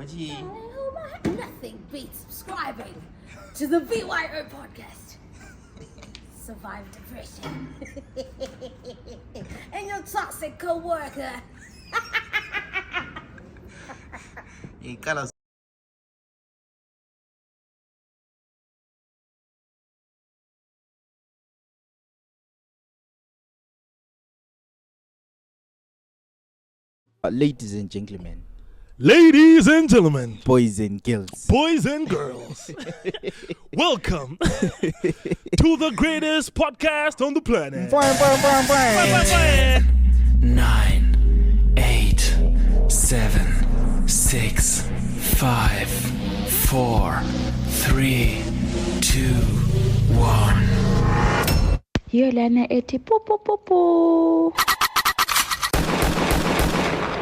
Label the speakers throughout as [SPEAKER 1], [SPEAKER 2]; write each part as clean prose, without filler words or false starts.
[SPEAKER 1] G.
[SPEAKER 2] Nothing beats subscribing to the BYO podcast. Survive depression. And your toxic co-worker.
[SPEAKER 1] Iqala
[SPEAKER 3] Ladies and gentlemen,
[SPEAKER 4] Ladies and gentlemen,
[SPEAKER 3] boys and girls,
[SPEAKER 4] boys and girls, welcome to the greatest podcast on the planet.
[SPEAKER 5] 9, 8, 7, 6, 5, 4, 3, 2, 1.
[SPEAKER 6] Hiyo lana eti po po po po.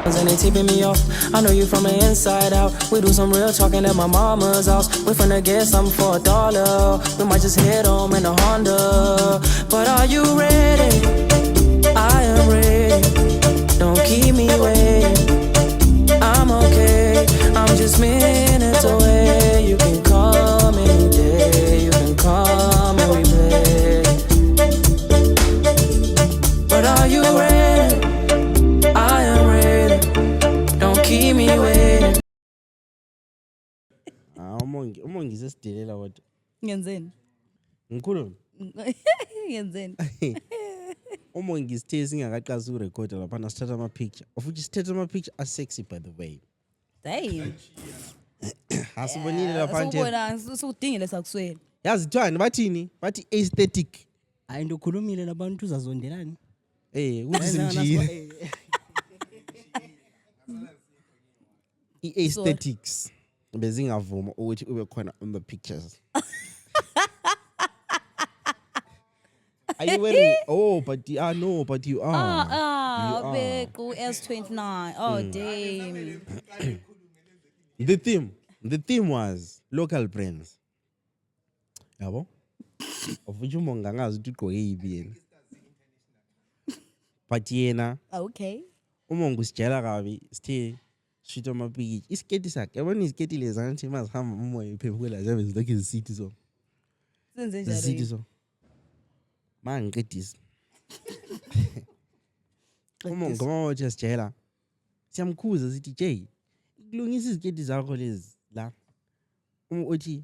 [SPEAKER 7] And they tipping me off. I know you from the inside out. We do some real talking at my mama's house. We finna get something for $1. We might just head home in a Honda. But are you ready? I am ready. Don't keep me waiting. I'm okay. I'm just minutes away. You can come any day. You can come and we play. But are you ready? I am ready. Don't keep me waiting.
[SPEAKER 8] Umongisi esidelela kodwa.
[SPEAKER 9] Ngenzeni?
[SPEAKER 8] Ngikhuluma.
[SPEAKER 9] Ngenzeni?
[SPEAKER 8] Umongisi sithe singakaqasi ukurecord lapha na sithatha ama picture. Of which sithatha ama picture are sexy by the way.
[SPEAKER 9] Damn.
[SPEAKER 8] Asibonile lapha nje.
[SPEAKER 9] Ubona usudingile sakuswela.
[SPEAKER 8] Yazi thwani bathini? Bathi aesthetic.
[SPEAKER 10] Hayi ndokhulumile labantu uzazondelani.
[SPEAKER 8] Kuthi nje. Aesthetics bezingavuma ukuthi ube khona on the pictures. Are you wearing? Oh, but no, but you are.
[SPEAKER 9] Beku S29. Oh, damn.
[SPEAKER 8] The theme was local brands. Yabo? Of which umonga ngazi ukuthi ugqoke yibini. But yena,
[SPEAKER 9] Okay.
[SPEAKER 8] umonga usijela kabi, sithe shito amapikitshi. Isiketi sakhe, yabona isiketi lezi angathi mazihamba umoya iphephukela nje bezilokhu izisithi so.
[SPEAKER 9] Senze
[SPEAKER 8] Zisithi
[SPEAKER 9] njalo.
[SPEAKER 8] so. Mangiqedisa. Umonga mawuthi asijela. Siyamkhuza sithi Jay, kulungisa iziketi zakho lezi la. Uthi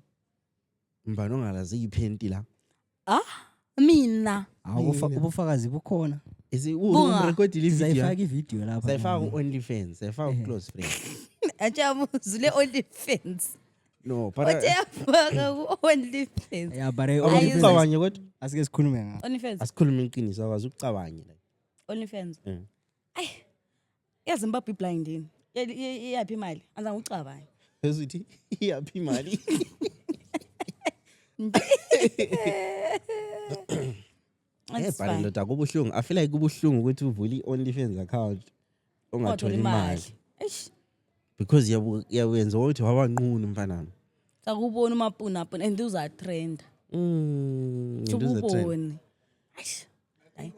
[SPEAKER 8] mbano ngalazi iphenti la.
[SPEAKER 9] Mina.
[SPEAKER 10] Ubufakazi bukhona.
[SPEAKER 8] Record ile video.
[SPEAKER 10] Sayifaka ivideo lapha.
[SPEAKER 8] Sayifaka ku-OnlyFans, sayifaka close friends.
[SPEAKER 9] Achamu zule OnlyFans.
[SPEAKER 8] No, para
[SPEAKER 9] Uteyafaka ku-OnlyFans.
[SPEAKER 10] Yeah, but
[SPEAKER 8] ucabanye kodwa
[SPEAKER 10] asike sikhulume ngayo.
[SPEAKER 9] OnlyFans.
[SPEAKER 8] asikhulume iqiniso akwazi ukucabanye la.
[SPEAKER 9] OnlyFans. Ay. Yazimbabwe blind yini? Iyaphi imali? Anza ngicabanye.
[SPEAKER 8] Ezithi iyaphi imali? Bhala ndoda kubuhlungu. I feel like kubuhlungu ukuthi uvule i-OnlyFans account ongathola imali.
[SPEAKER 9] Eish.
[SPEAKER 8] Because yawenza ukuthi wabanqunu mfanami.
[SPEAKER 9] Sakubona umapuna and uza trend. Sakubona. Eish. Hayi.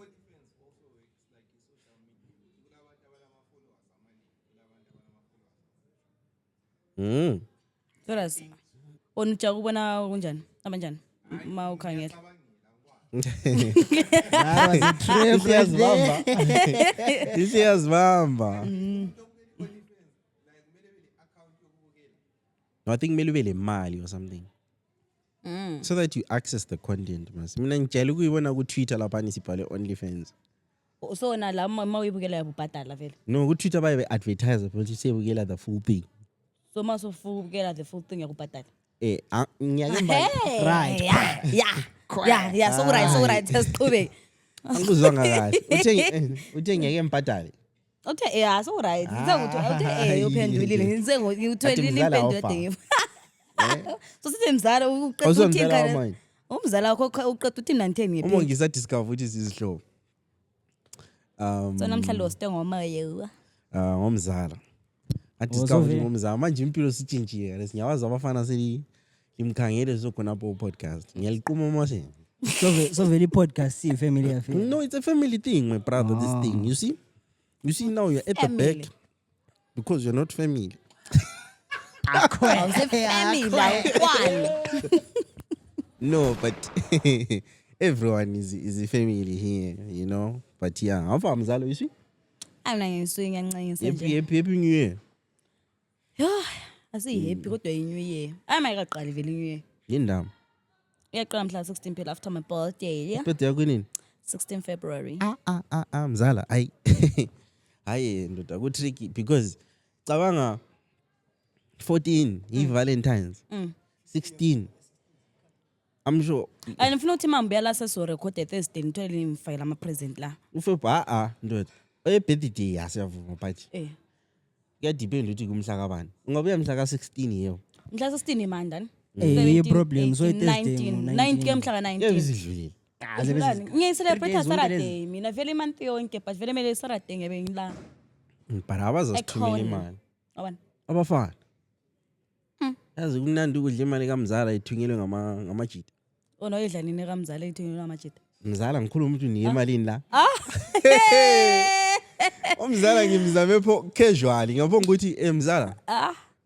[SPEAKER 9] Doras. Onucha kubona kunjani? Abanjani? Mawukhangela.
[SPEAKER 8] Isiyazibamba. No, I think maybe ube le mali or something. So that you access the content. Mina ngijela ukuyibona ku Twitter lapha nisibhale OnlyFans.
[SPEAKER 9] So na la mawuyibukela yabubhadala vele.
[SPEAKER 8] No, ku Twitter baye advertise ukuthi sebukela the full thing.
[SPEAKER 9] So masufukela the full thing yakubhadala.
[SPEAKER 8] Ngiyake mba
[SPEAKER 10] Right.
[SPEAKER 9] Yeah, so right sesiqhubeke.
[SPEAKER 8] angikuzwanga kahle. Uthe ngeke mbhadale.
[SPEAKER 9] Okay, yeah, so right. Ngizokuthi uphendulile. Ngitholile impendulo edingi. So sithi mzala uqeda uthini? Umzala wakho uqeda uthini nantheni ngephi?
[SPEAKER 8] Umongisi a discover ukuthi sizihlobo.
[SPEAKER 9] So namhlanje usitenga ngomaye.
[SPEAKER 8] Ngomzala. A discover ngomzala manje impilo sitshintshile. Lesinyawazi abafana imkhangele sokhona po podcast. Ngiyaliqhuma manje.
[SPEAKER 10] So very podcast see family affair.
[SPEAKER 8] No, it's a family thing, my brother. This thing, you see now you're at the back because you're not family.
[SPEAKER 9] Awusefamily awukwani.
[SPEAKER 8] No, but everyone is a family here, you know. But yeah, how far mzalo you see?
[SPEAKER 9] Mina ngisuke ngiyancanyisa nje.
[SPEAKER 8] Happy New Year.
[SPEAKER 9] Yo, asiyi-happy kodwa yi-New Year. Mayikaqali vele i-New Year.
[SPEAKER 8] Yindaba.
[SPEAKER 9] Iyaqala mhla 16 phela after my birthday, yeah?
[SPEAKER 8] Birthday yakho nini?
[SPEAKER 9] 16 February.
[SPEAKER 8] Mzala, hayi. Hayi ndoda ku tricky because cabanga 14 Valentine's. 16 I'm sure.
[SPEAKER 9] And ngifuna ukuthi mambe yala seso record Thursday ngithole imfile ama present la.
[SPEAKER 8] Ufeba ndoda. Birthday yasiyavuma but kuyadepend ukuthi kumhla kabani. Ungabuya mhla ka16 yebo.
[SPEAKER 9] Mhla 16 imandani?
[SPEAKER 10] Eh problem so Thursday
[SPEAKER 9] 19 ke mhla ka19.
[SPEAKER 8] Yezidlulile.
[SPEAKER 9] Ngiyicelebrate Saturday mina vele imonth yonke but vele mele Saturday ngebe ngila.
[SPEAKER 8] But abazasithumela imali.
[SPEAKER 9] Abani?
[SPEAKER 8] Abafana. Yazi kumnandi ukudla imali kamzala ithunyelwe ngamajita.
[SPEAKER 9] Ona uyidla nini kamzala ithunyelwe ngamajita?
[SPEAKER 8] Mzala ngikhuluma ukuthi niye emalini la. Umzala ngimzame pho casual ngiyabonga ukuthi mzala.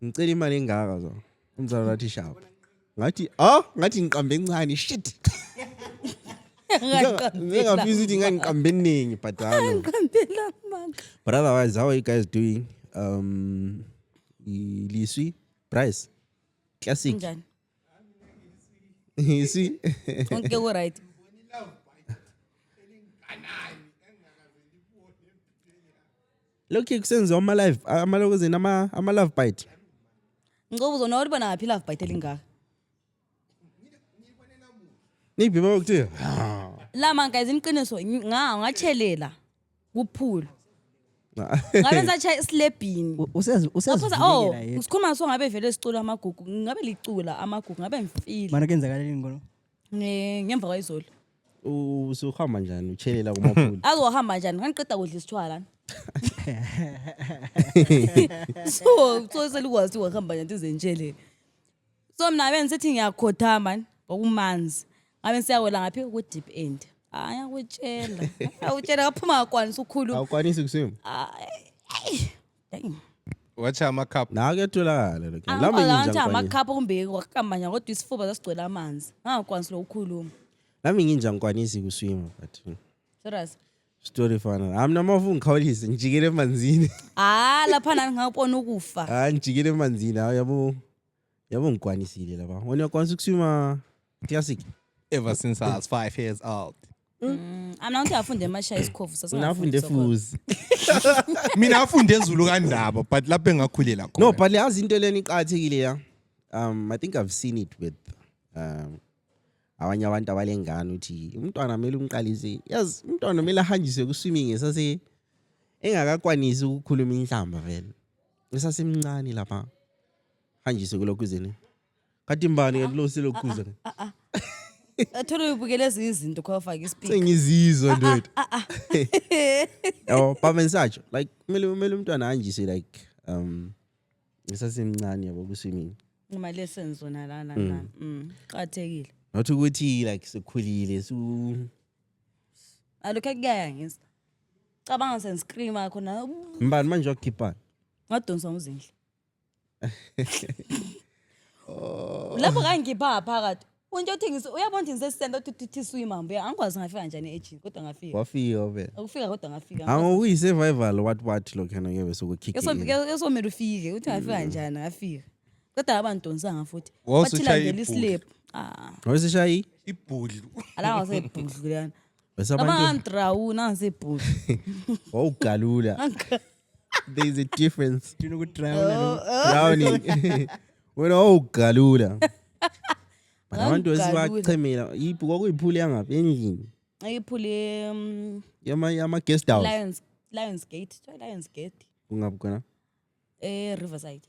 [SPEAKER 8] Ngicela imali engaka zo. Umzala wathi sharp. Ngathi ngiqambe encane shit. Ngingafisa ukuthi ngiqambe eningi but
[SPEAKER 9] Ngqambela manga.
[SPEAKER 8] But otherwise, how are you guys doing? Liswi price classic.
[SPEAKER 9] Njani?
[SPEAKER 8] You see?
[SPEAKER 9] Okay, all right.
[SPEAKER 8] Look, kusenziwa ama-live ama-love bite.
[SPEAKER 9] Ngobuzo na ulibona ngaphi love bite elingaka?
[SPEAKER 8] Niphi bakuthi?
[SPEAKER 9] La man guys imqiniso ngachelela kuphula. Ngabe ngisacha islebhini.
[SPEAKER 10] Usezivulela yena.
[SPEAKER 9] Usikhuluma so ngabe vele sicula amagugu. Ngabe licula amagugu ngabe ngifile.
[SPEAKER 10] Mana kenzakaleni ngono?
[SPEAKER 9] Ngemva kwayizolo.
[SPEAKER 8] Usuhamba njani uchelela kumaphula?
[SPEAKER 9] Azohamba njani? Ngiqeda kudla isithwala. So selikwazi ukuhamba nje izenjele. So mina bengisethi ngiyakhothama okumanzi. Ngabe siyawela ngaphi ku deep end. Ayakutshela. Awutshela kaphuma kwanisa ukukhuluma.
[SPEAKER 8] Awukwanisi ukusima.
[SPEAKER 9] Damn.
[SPEAKER 1] Watch amakhapu.
[SPEAKER 8] Na kuyatholakala lokho.
[SPEAKER 9] Lami nginjani amakhapu kumbe kwakambanya kodwa isifuba sasigcwele amanzi. Ngakwanisa ukukhuluma.
[SPEAKER 8] Lami nginjani kwanisi kuswima but.
[SPEAKER 9] Serious.
[SPEAKER 8] Story fana. Ami namafu ngikhawulise ngijikele emanzini.
[SPEAKER 9] Lapha nani ngapona ukufa.
[SPEAKER 8] Ngijikele emanzini yabo ngikwanisile lapha. Wena kwanisa ukuswima classic.
[SPEAKER 1] Ever since I was 5 years old.
[SPEAKER 9] Amna uthi afunde eMashaya isikhofu
[SPEAKER 8] Nafunde fuzi.
[SPEAKER 1] Mina afunde ezulu kandaba but lapho engakhulela khona.
[SPEAKER 8] No, but yazi into leni iqhathekile ya. I think I've seen it with abanye abantu abalengana uthi umntwana kumele umqalise. Yazi umntwana kumele ahanjiswe ku swimming esase engakakwanisi ukukhuluma inhlamba vele. Esasemncane lapha. Hanjiswe kulokuzeni. Kathi mbani ngelose lokhuza.
[SPEAKER 9] Athole ubukele izinto khofaka ispeak.
[SPEAKER 8] Sengizizwa ndoda. Baba ngisatsho like kumele umntwana ahanjiswe like esasemncane yabo ku swimming.
[SPEAKER 9] Ima lessons zona lana qathekile.
[SPEAKER 8] Not ukuthi like sekukhulile
[SPEAKER 9] Alokho kuyaya ngisa. Cabanga sense screamer khona.
[SPEAKER 8] Mbani manje wakhipha?
[SPEAKER 9] Ngadonsa uzindle. Lapho kangipha phakathi. Unje uthengisa uyabona ukuthi ngisesenda uthi swimmer mbuya angikwazi ngafika kanjani eji kodwa ngafika.
[SPEAKER 8] Wafika vele.
[SPEAKER 9] Ukufika kodwa ngafika.
[SPEAKER 8] Angokuyi survival what lokho ngeke sokukhikha.
[SPEAKER 9] Yesomela ufike uthi ngafika kanjani ngafika. Kodwa abantu donsanga futhi.
[SPEAKER 1] Wasushaya
[SPEAKER 9] sleep.
[SPEAKER 8] Wawusishayi?
[SPEAKER 1] Ibhudlu.
[SPEAKER 9] Ala ngasebhudlu lana.
[SPEAKER 8] Besabantu.
[SPEAKER 9] Amantrawu nangasebhudlu.
[SPEAKER 8] Wawugalula. There is a difference.
[SPEAKER 10] Do you know what drown?
[SPEAKER 8] Drowning. Wena wawugalula. Abantu esibachemela ibhuko kuyiphula yangapi endlini.
[SPEAKER 9] Ayiphule
[SPEAKER 8] yama guest house.
[SPEAKER 9] Lions Gate.
[SPEAKER 8] Ungapi khona?
[SPEAKER 9] Riverside.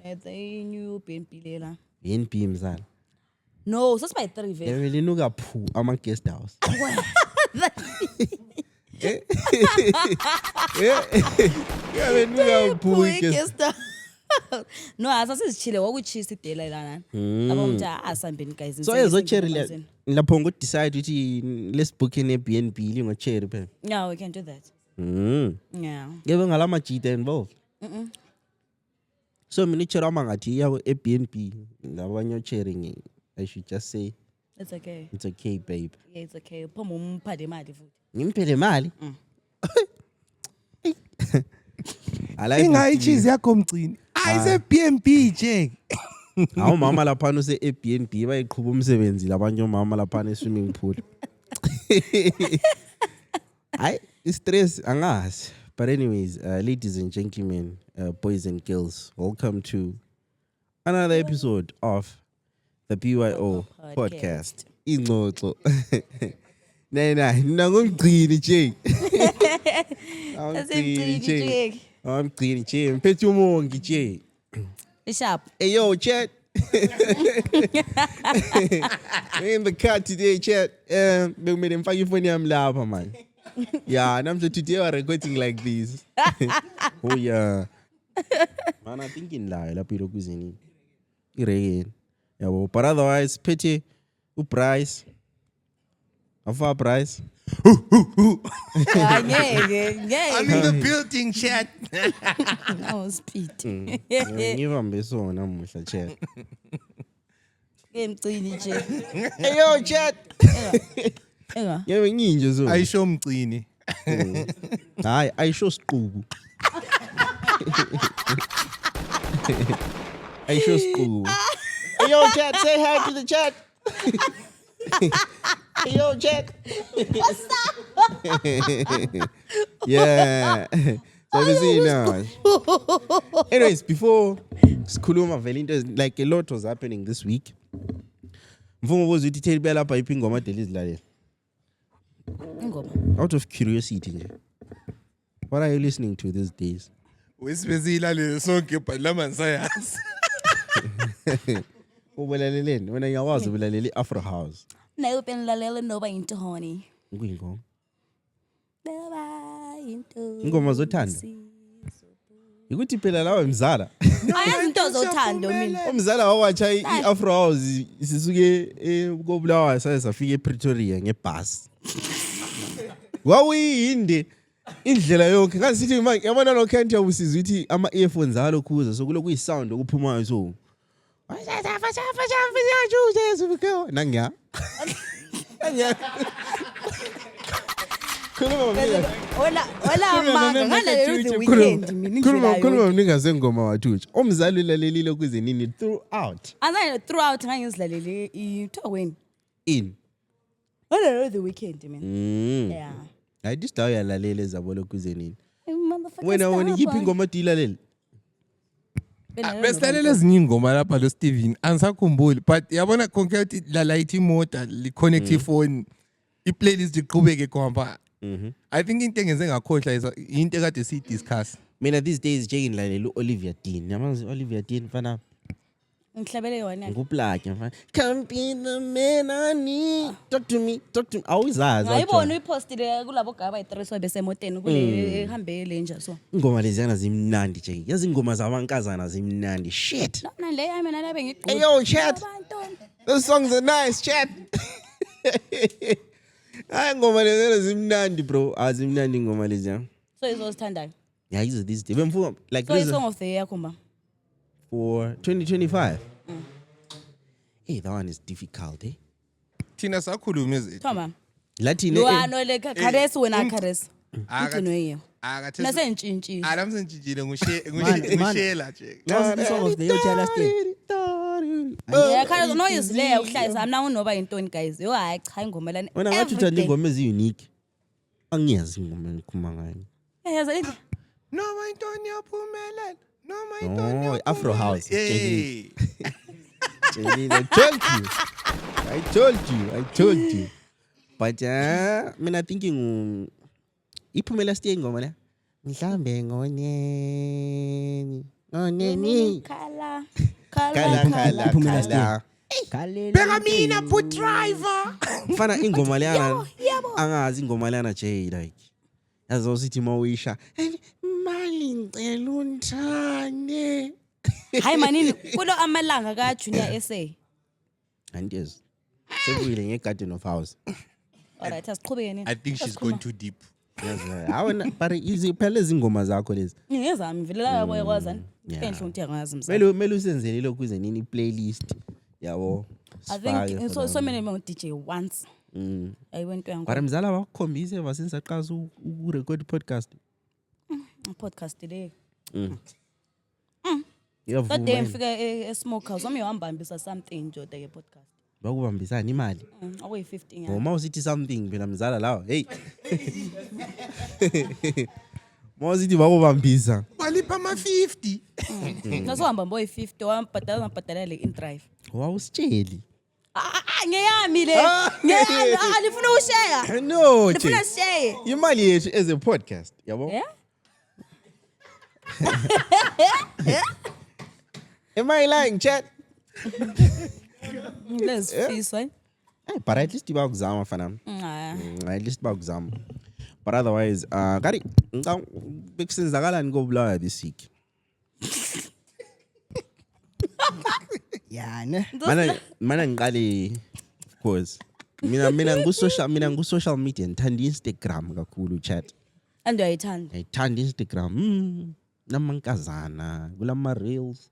[SPEAKER 9] The new BNP lela.
[SPEAKER 8] BNP mzala.
[SPEAKER 9] No, so by 3 vele.
[SPEAKER 8] Yevele nuka phu ama guest house. Yevele nuka phu guest house.
[SPEAKER 9] No, asasizichile kwakuchisa idela lana. Abamthi asambeni guys.
[SPEAKER 8] So ezocherry lapho ngo decide ukuthi let's book in a BNB lingo cherry phela.
[SPEAKER 9] Yeah, we can do that. Yeah.
[SPEAKER 8] Ngeke ngalama jita involved. So mina ichera mangathi iya ku Airbnb ngabanye sharing. I should just say
[SPEAKER 9] It's okay.
[SPEAKER 8] it's okay, babe.
[SPEAKER 9] Yeah, it's okay. Phuma umphade imali futhi.
[SPEAKER 8] Ngimphele imali. I like
[SPEAKER 1] Inga
[SPEAKER 8] this
[SPEAKER 1] icheese yakho mgcini. Ayise BNB nje.
[SPEAKER 8] Awu mama lapha use Airbnb bayiqhubha umsebenzi labanye mama lapha swimming pool. I stress angazi. But anyways, ladies and gentlemen, boys and girls, welcome to another episode of the BYO podcast. Ingxoxo. Nah, ngomgcini nje. Ngomgcini nje, mphethe umongi nje.
[SPEAKER 9] Sharp.
[SPEAKER 8] Hey yo, chat. We're in the car today, chat. Bekumele mfake ifoni yami lapha man. Yeah, namhlanje today we're recording like this. Oh yeah. Man, I think in la lapho ilokuzini. Iregen. Yabo, but otherwise phethe uprice. Afa price.
[SPEAKER 1] I'm in the building, chat.
[SPEAKER 9] No speed.
[SPEAKER 8] Ngivambe sona namuhla chat.
[SPEAKER 9] Emcini nje.
[SPEAKER 8] Hey yo, chat.
[SPEAKER 9] Enga.
[SPEAKER 8] Yebo nginje so.
[SPEAKER 1] Ayisho mgcini.
[SPEAKER 8] Hayi, ayisho siqubu. Ayisho siqubu. Hey yo, chat, say hi to the chat. Hey yo, chat.
[SPEAKER 9] What's up?
[SPEAKER 8] Yeah. So anyways, before sikhuluma vele into like a lot was happening this week. Mfumo bozo uthi tell bela lapha ipingoma deli zilalela.
[SPEAKER 9] Ingoma.
[SPEAKER 8] Out of curiosity nje. What are you listening to these days?
[SPEAKER 1] Wesibezilalela sonke but lama sayazi.
[SPEAKER 8] Ubulaleleni wena ngiyawazi ubulalela Afro House.
[SPEAKER 9] Nayo penlalela noba into honey.
[SPEAKER 8] Ngiyingoma.
[SPEAKER 9] Noba into.
[SPEAKER 8] Ingoma zothanda. Ukuthi phela lawe mzala.
[SPEAKER 9] Ayazi into zothando mina.
[SPEAKER 8] Umzala wawacha iAfro House sisuke koBulawayo safika ePretoria ngebus. Wawuyinde indlela yonke ngasithi manje yabona lo Kent yabusizwa ukuthi ama earphones alokhuza sokulo kuyisound okuphumayo so. Nangya.
[SPEAKER 9] Wala manga ngale the weekend mina indlela yonke.
[SPEAKER 8] Khuluma mninga sengoma wathutsha. Umzali ulalelile kuze nini throughout.
[SPEAKER 9] Azange throughout ngangizidlalele ithokweni.
[SPEAKER 8] In.
[SPEAKER 9] Wala the weekend mina. Yeah.
[SPEAKER 8] I just dawo yalalela ezabolo kuze nini.
[SPEAKER 9] Wena
[SPEAKER 8] Wena yiphi ingoma dilalela?
[SPEAKER 1] Besilalela ezinye ingoma lapha lo Steven angisakhumbuli but yabona konke ukuthi la light imotor li connect ifone iplaylist iqhubeke kwamba. I think into engenze ngakhohlwa into ekade si discuss.
[SPEAKER 8] Mina these days nje ngilalela Olivia Dean. Yamazi Olivia Dean mfana.
[SPEAKER 9] Ngihlabele yona.
[SPEAKER 8] Nguplaki mfana. Come be the man I need. Talk to me. Awuzazi.
[SPEAKER 9] Ngayibona uyipostile kulabo gaba i3 bese emoteni kule ehambe lenja so.
[SPEAKER 8] Ingoma lezi yana zimnandi nje. Yazi ingoma zabankazana zimnandi. Shit.
[SPEAKER 9] Nona le yami nalabe ngiqhubha.
[SPEAKER 8] Hey yo, chat. Those songs are nice, chat. Hayi ingoma lezi yana zimnandi bro. Azimnandi ingoma lezi yana.
[SPEAKER 9] So izosithandayo.
[SPEAKER 8] Yeah, these these bemfuka like
[SPEAKER 9] so
[SPEAKER 8] this
[SPEAKER 9] song of the year kumba.
[SPEAKER 8] For 2025. Hey, that one is difficult, eh?
[SPEAKER 1] Thina sakhuluma izinto.
[SPEAKER 9] Thoma.
[SPEAKER 8] Lathi
[SPEAKER 9] Lo ano le Khares wena Khares. Uthino yiyo.
[SPEAKER 1] Akathi
[SPEAKER 9] nasentshintshile.
[SPEAKER 1] Namsentshintshile ngushela nje.
[SPEAKER 10] That's the song of the year last year.
[SPEAKER 9] Yeah, Khares no is there ukuhlayisa mina unoba intoni guys. Yo hayi cha ingoma lana.
[SPEAKER 8] Wena ngathi uthanda ingoma ezi-unique. Angiyazi ingoma engikhuluma ngayo.
[SPEAKER 9] Yaza into.
[SPEAKER 1] Noma intoni yaphumelela. Noma
[SPEAKER 8] Oh,
[SPEAKER 1] intoni.
[SPEAKER 8] Afro House.
[SPEAKER 1] Hey.
[SPEAKER 8] I told you. But mina thinking iphumela last year ingoma la. Mhlambe ngoneni.
[SPEAKER 9] Khala.
[SPEAKER 8] Iphumela last year.
[SPEAKER 1] Beka mina put driver.
[SPEAKER 8] Mfana ingoma leyana angazi ingoma leyana nje like. Yazo sithi mawuyisha. Mali ngicela unthane.
[SPEAKER 9] Hayi manini kulo amalanga ka Junior SA.
[SPEAKER 8] And yes. Sekuyile ngeGarden of House.
[SPEAKER 9] Alright, asiqhubeke nini?
[SPEAKER 1] I think she's going too deep.
[SPEAKER 8] Awona but iziphele izingoma zakho lezi.
[SPEAKER 9] Ngezami vele la yabo yakwazani. Enhle ukuthi angazi msana.
[SPEAKER 8] Mele usenzele lokhu kuze nini playlist yabo.
[SPEAKER 9] I think so many men DJ once. I went to
[SPEAKER 8] Bara mzala bakukhombise basenza qhaza ukurecord podcast.
[SPEAKER 9] Podcast today.
[SPEAKER 8] Yavuma.
[SPEAKER 9] That day ngifika eSmokehouse wami uhambambisa something nje ke podcast.
[SPEAKER 8] Bakubambisana imali.
[SPEAKER 9] Away 15
[SPEAKER 8] Oh, uma usithi something phela mzala lawo. Hey. Uma usithi bakubambisa.
[SPEAKER 1] Balipha ama-50.
[SPEAKER 9] Nasohamba boy 50 wambhadala le in drive.
[SPEAKER 8] Wawusitsheli.
[SPEAKER 9] Ngeyami le. Ngeyami alifuna ushare.
[SPEAKER 8] No.
[SPEAKER 9] Ngifuna share.
[SPEAKER 8] Imali yethu as a podcast, yabo?
[SPEAKER 9] Yeah?
[SPEAKER 8] Am I lying, chat?
[SPEAKER 9] Let's face right.
[SPEAKER 8] But at least bakuzama fana. At least bakuzama. But otherwise, Gary, bekusenzakalani koBulawayo this week?
[SPEAKER 10] Yeah, ne.
[SPEAKER 8] Mana ngiqale of course. Mina ngu-social media ngithanda Instagram kakhulu chat.
[SPEAKER 9] And uyayithanda.
[SPEAKER 8] Ngithanda Instagram. Namankazana, kulama reels.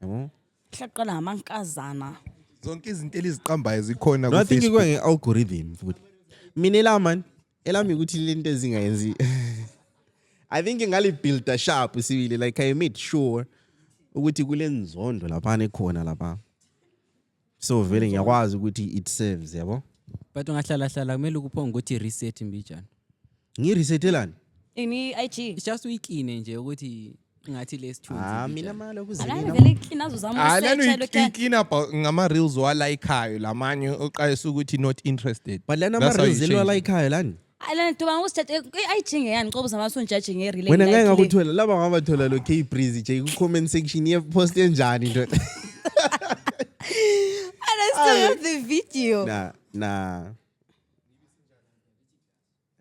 [SPEAKER 8] Yabo?
[SPEAKER 9] Hlaqala amankazana.
[SPEAKER 1] Zonke izinto eziqambayo zikhona
[SPEAKER 8] No, I think
[SPEAKER 1] Facebook.
[SPEAKER 8] you're algorithm futhi. Mina elami ukuthi lento ezingayenzi. I think ngali build a sharp sibili like I made sure ukuthi kule nzondo lapha ekhona lapha. So vele ngiyakwazi ukuthi it serves yabo.
[SPEAKER 11] But ungahlala kumele ukuphonga ukuthi reset mbijana.
[SPEAKER 8] Ngiresetelani?
[SPEAKER 9] Ini IG.
[SPEAKER 11] It's just uyikline nje ukuthi ngathi lesithunzi.
[SPEAKER 8] Mina manje
[SPEAKER 9] Alana
[SPEAKER 8] ukuzilina.
[SPEAKER 9] vele clean azozama
[SPEAKER 1] Alana
[SPEAKER 9] usearch
[SPEAKER 1] uyiklina about ngama-reels walayikhayo lamanye oqayisa ukuthi not interested.
[SPEAKER 8] But lana
[SPEAKER 1] That's how you
[SPEAKER 8] ama-reels
[SPEAKER 1] change it.
[SPEAKER 8] elayikhayo lani.
[SPEAKER 9] Alana ntoba usithathe i-IG ngeyani qobo zamasonjaji nge-relay.
[SPEAKER 8] Wena ngeke ngakuthola laba ngabathola lo K Breeze nje ku comment section ye post enjani nto.
[SPEAKER 9] And I still have the video.
[SPEAKER 8] Nah.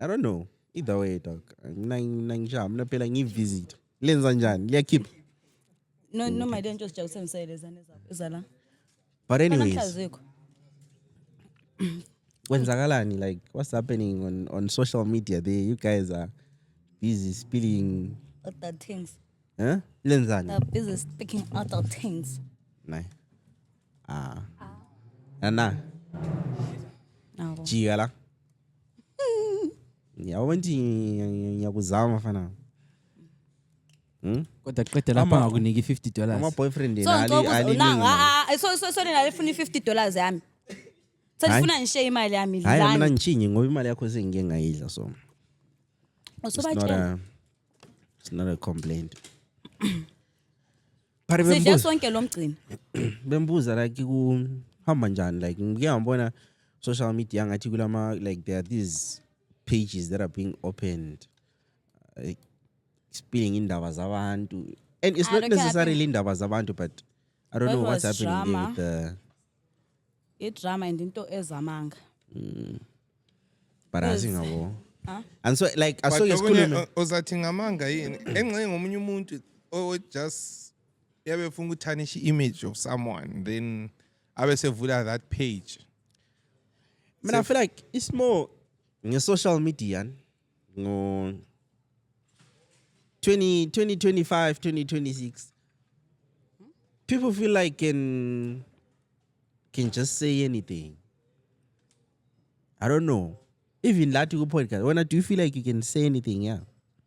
[SPEAKER 8] I don't know. Either way, dog. Mina phela ngivisit. Lenza njani? Liyakhipha.
[SPEAKER 9] No my don't just joke semsele zala.
[SPEAKER 8] But anyways, kwenzakalani like what's happening on social media there? You guys are busy spilling
[SPEAKER 9] Other things.
[SPEAKER 8] Lenzani?
[SPEAKER 9] They're busy speaking other things.
[SPEAKER 8] Nah. Nana.
[SPEAKER 9] No.
[SPEAKER 8] Jigala. Ngiyakuzama fana.
[SPEAKER 11] Kodwa qede lapha ngakuniki $50.
[SPEAKER 8] Ama boyfriend
[SPEAKER 9] So
[SPEAKER 8] ali
[SPEAKER 9] so nina lifuna $50 yami. Sifuna ngishe imali yami
[SPEAKER 8] hayi mina
[SPEAKER 9] lana.
[SPEAKER 8] ngichinye ngoba imali yakho sengike ngayidla so.
[SPEAKER 9] Usobatshela.
[SPEAKER 8] It's not a complaint.
[SPEAKER 9] Sidla sonke lo mgcini.
[SPEAKER 8] Bembuza like kuhamba njani like ngike ngibona social media ngathi kulama like there are these pages that are being opened spilling indaba zabantu and it's not necessarily indaba zabantu but I don't know what's happening there with the
[SPEAKER 9] drama and into ezamanga.
[SPEAKER 8] but asingabo and so like I saw
[SPEAKER 1] But uzathi ngamanga yini engxe ngomunye umuntu just yabefuna ukuthanisha image of someone then abesevula that page.
[SPEAKER 8] I feel like it's more social media no 2025 2026 people feel like can just say anything. I don't know. Even that you podcast. When do you feel like you can say anything? Yeah.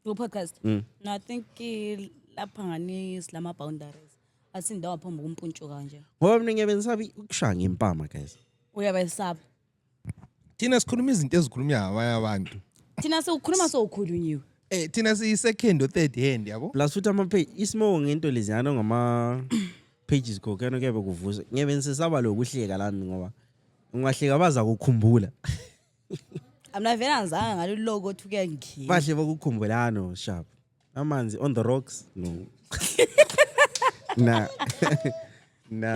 [SPEAKER 9] Go podcast. No, I think lapha ngani islama boundaries. Asindawo phomba kumpuntsho kanje.
[SPEAKER 8] Ngoba mina ngiyabensabi ukushaya ngempama guys.
[SPEAKER 9] Uyabesaba.
[SPEAKER 1] Thina sikhuluma izinto ezikhulunywa abanye abantu.
[SPEAKER 9] Thina sewukhuluma sowukhulunyiwe.
[SPEAKER 1] Thina siyi second or third hand yabo.
[SPEAKER 8] Plus futhi ama page isimo ngento leziyana ngama pages kokena kuyebe kuvusa. Ngiyabentsaba lokuhleka lami ngoba ungahleka baza kukhumbula.
[SPEAKER 9] Amna vela ngizanga ngalo logo othi kuyangikhila.
[SPEAKER 8] Bahle bakukhumbulano sharp. Amanzi on the rocks no. Nah.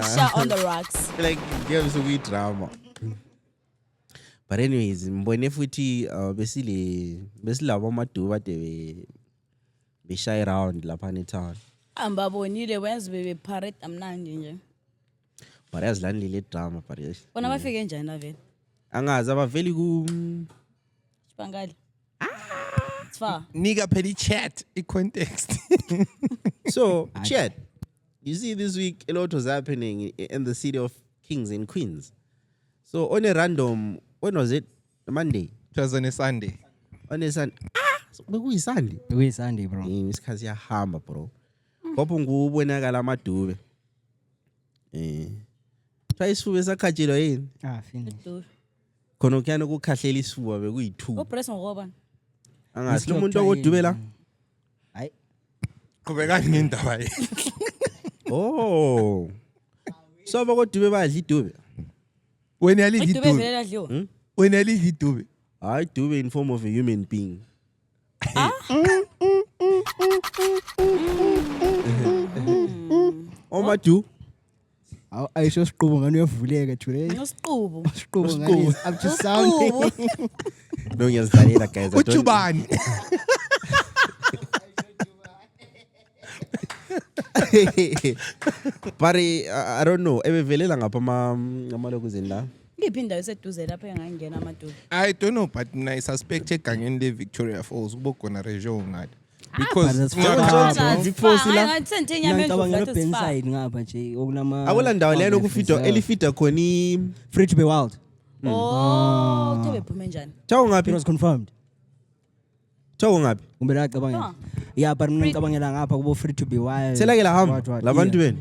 [SPEAKER 9] Shot on the rocks.
[SPEAKER 8] Like give so we drama. But anyways, mbone futhi besilabo amaduba de be shy around lapha ne town.
[SPEAKER 9] Ambabonile wenze bebe parade amnandi nje.
[SPEAKER 8] But yazilandile drama but yes.
[SPEAKER 9] Bona bafike njani na vele?
[SPEAKER 8] Angazi abaveli ku
[SPEAKER 9] Sipangali. It's far.
[SPEAKER 1] Nika petty chat context.
[SPEAKER 8] So, chat. You see, this week a lot was happening in the city of Kings and Queens. So on a random, when was it? Monday.
[SPEAKER 1] It was on a Sunday.
[SPEAKER 8] On a Sunday. Who Sunday?
[SPEAKER 10] We Sunday, bro.
[SPEAKER 8] Isikhathi yahamba, bro. Kopho ngubonakala amadube. Try isifuba esakhatshilwa yini?
[SPEAKER 10] Finish.
[SPEAKER 8] Khona kuyana ukukhahlela isifuba bekuyi2.
[SPEAKER 9] Upress ngoba.
[SPEAKER 8] Angazi lo muntu okodube la.
[SPEAKER 10] Hayi.
[SPEAKER 1] Qhubekani ngendaba ye.
[SPEAKER 8] Oh. So abakodube badla idube.
[SPEAKER 1] When you leave
[SPEAKER 9] Idube
[SPEAKER 1] idube.
[SPEAKER 9] vele ladliwa.
[SPEAKER 1] When you leave idube.
[SPEAKER 8] Hayi dube in form of a human being. Omadu.
[SPEAKER 10] Ayisho siqubu ngani uyavuleka today.
[SPEAKER 9] Ngosiqubu.
[SPEAKER 10] Siqubu ngani is up to sound.
[SPEAKER 8] No ngiyazidlalela guys.
[SPEAKER 1] Uchubani.
[SPEAKER 8] But I don't know. Ebevelela ngapha amalokuzini la.
[SPEAKER 9] Ngiphi indawo eseduze lapho engangena amaduze?
[SPEAKER 1] I don't know, but I suspect egangeni le Victoria Falls kubokhona region ngadi.
[SPEAKER 10] But
[SPEAKER 1] Because
[SPEAKER 10] that's
[SPEAKER 8] Vic Falls la.
[SPEAKER 9] Ngathi inyama
[SPEAKER 10] ngicabangela
[SPEAKER 9] endlu
[SPEAKER 10] Ben
[SPEAKER 9] flat
[SPEAKER 10] side ngapha nje okunama.
[SPEAKER 8] Akula ndawo lena ukufida elifida khona
[SPEAKER 10] free to be wild.
[SPEAKER 9] Oh, uthe bephume njani?
[SPEAKER 8] Chawo
[SPEAKER 10] It
[SPEAKER 8] ngapi?
[SPEAKER 10] was confirmed.
[SPEAKER 8] Chawo ngapi?
[SPEAKER 10] Kumbe la cabangela. Yeah, but mina ngicabangela ngapha kubo free to be wild.
[SPEAKER 8] Selake la hamba
[SPEAKER 10] What,
[SPEAKER 8] labantu
[SPEAKER 10] yeah.
[SPEAKER 8] beni.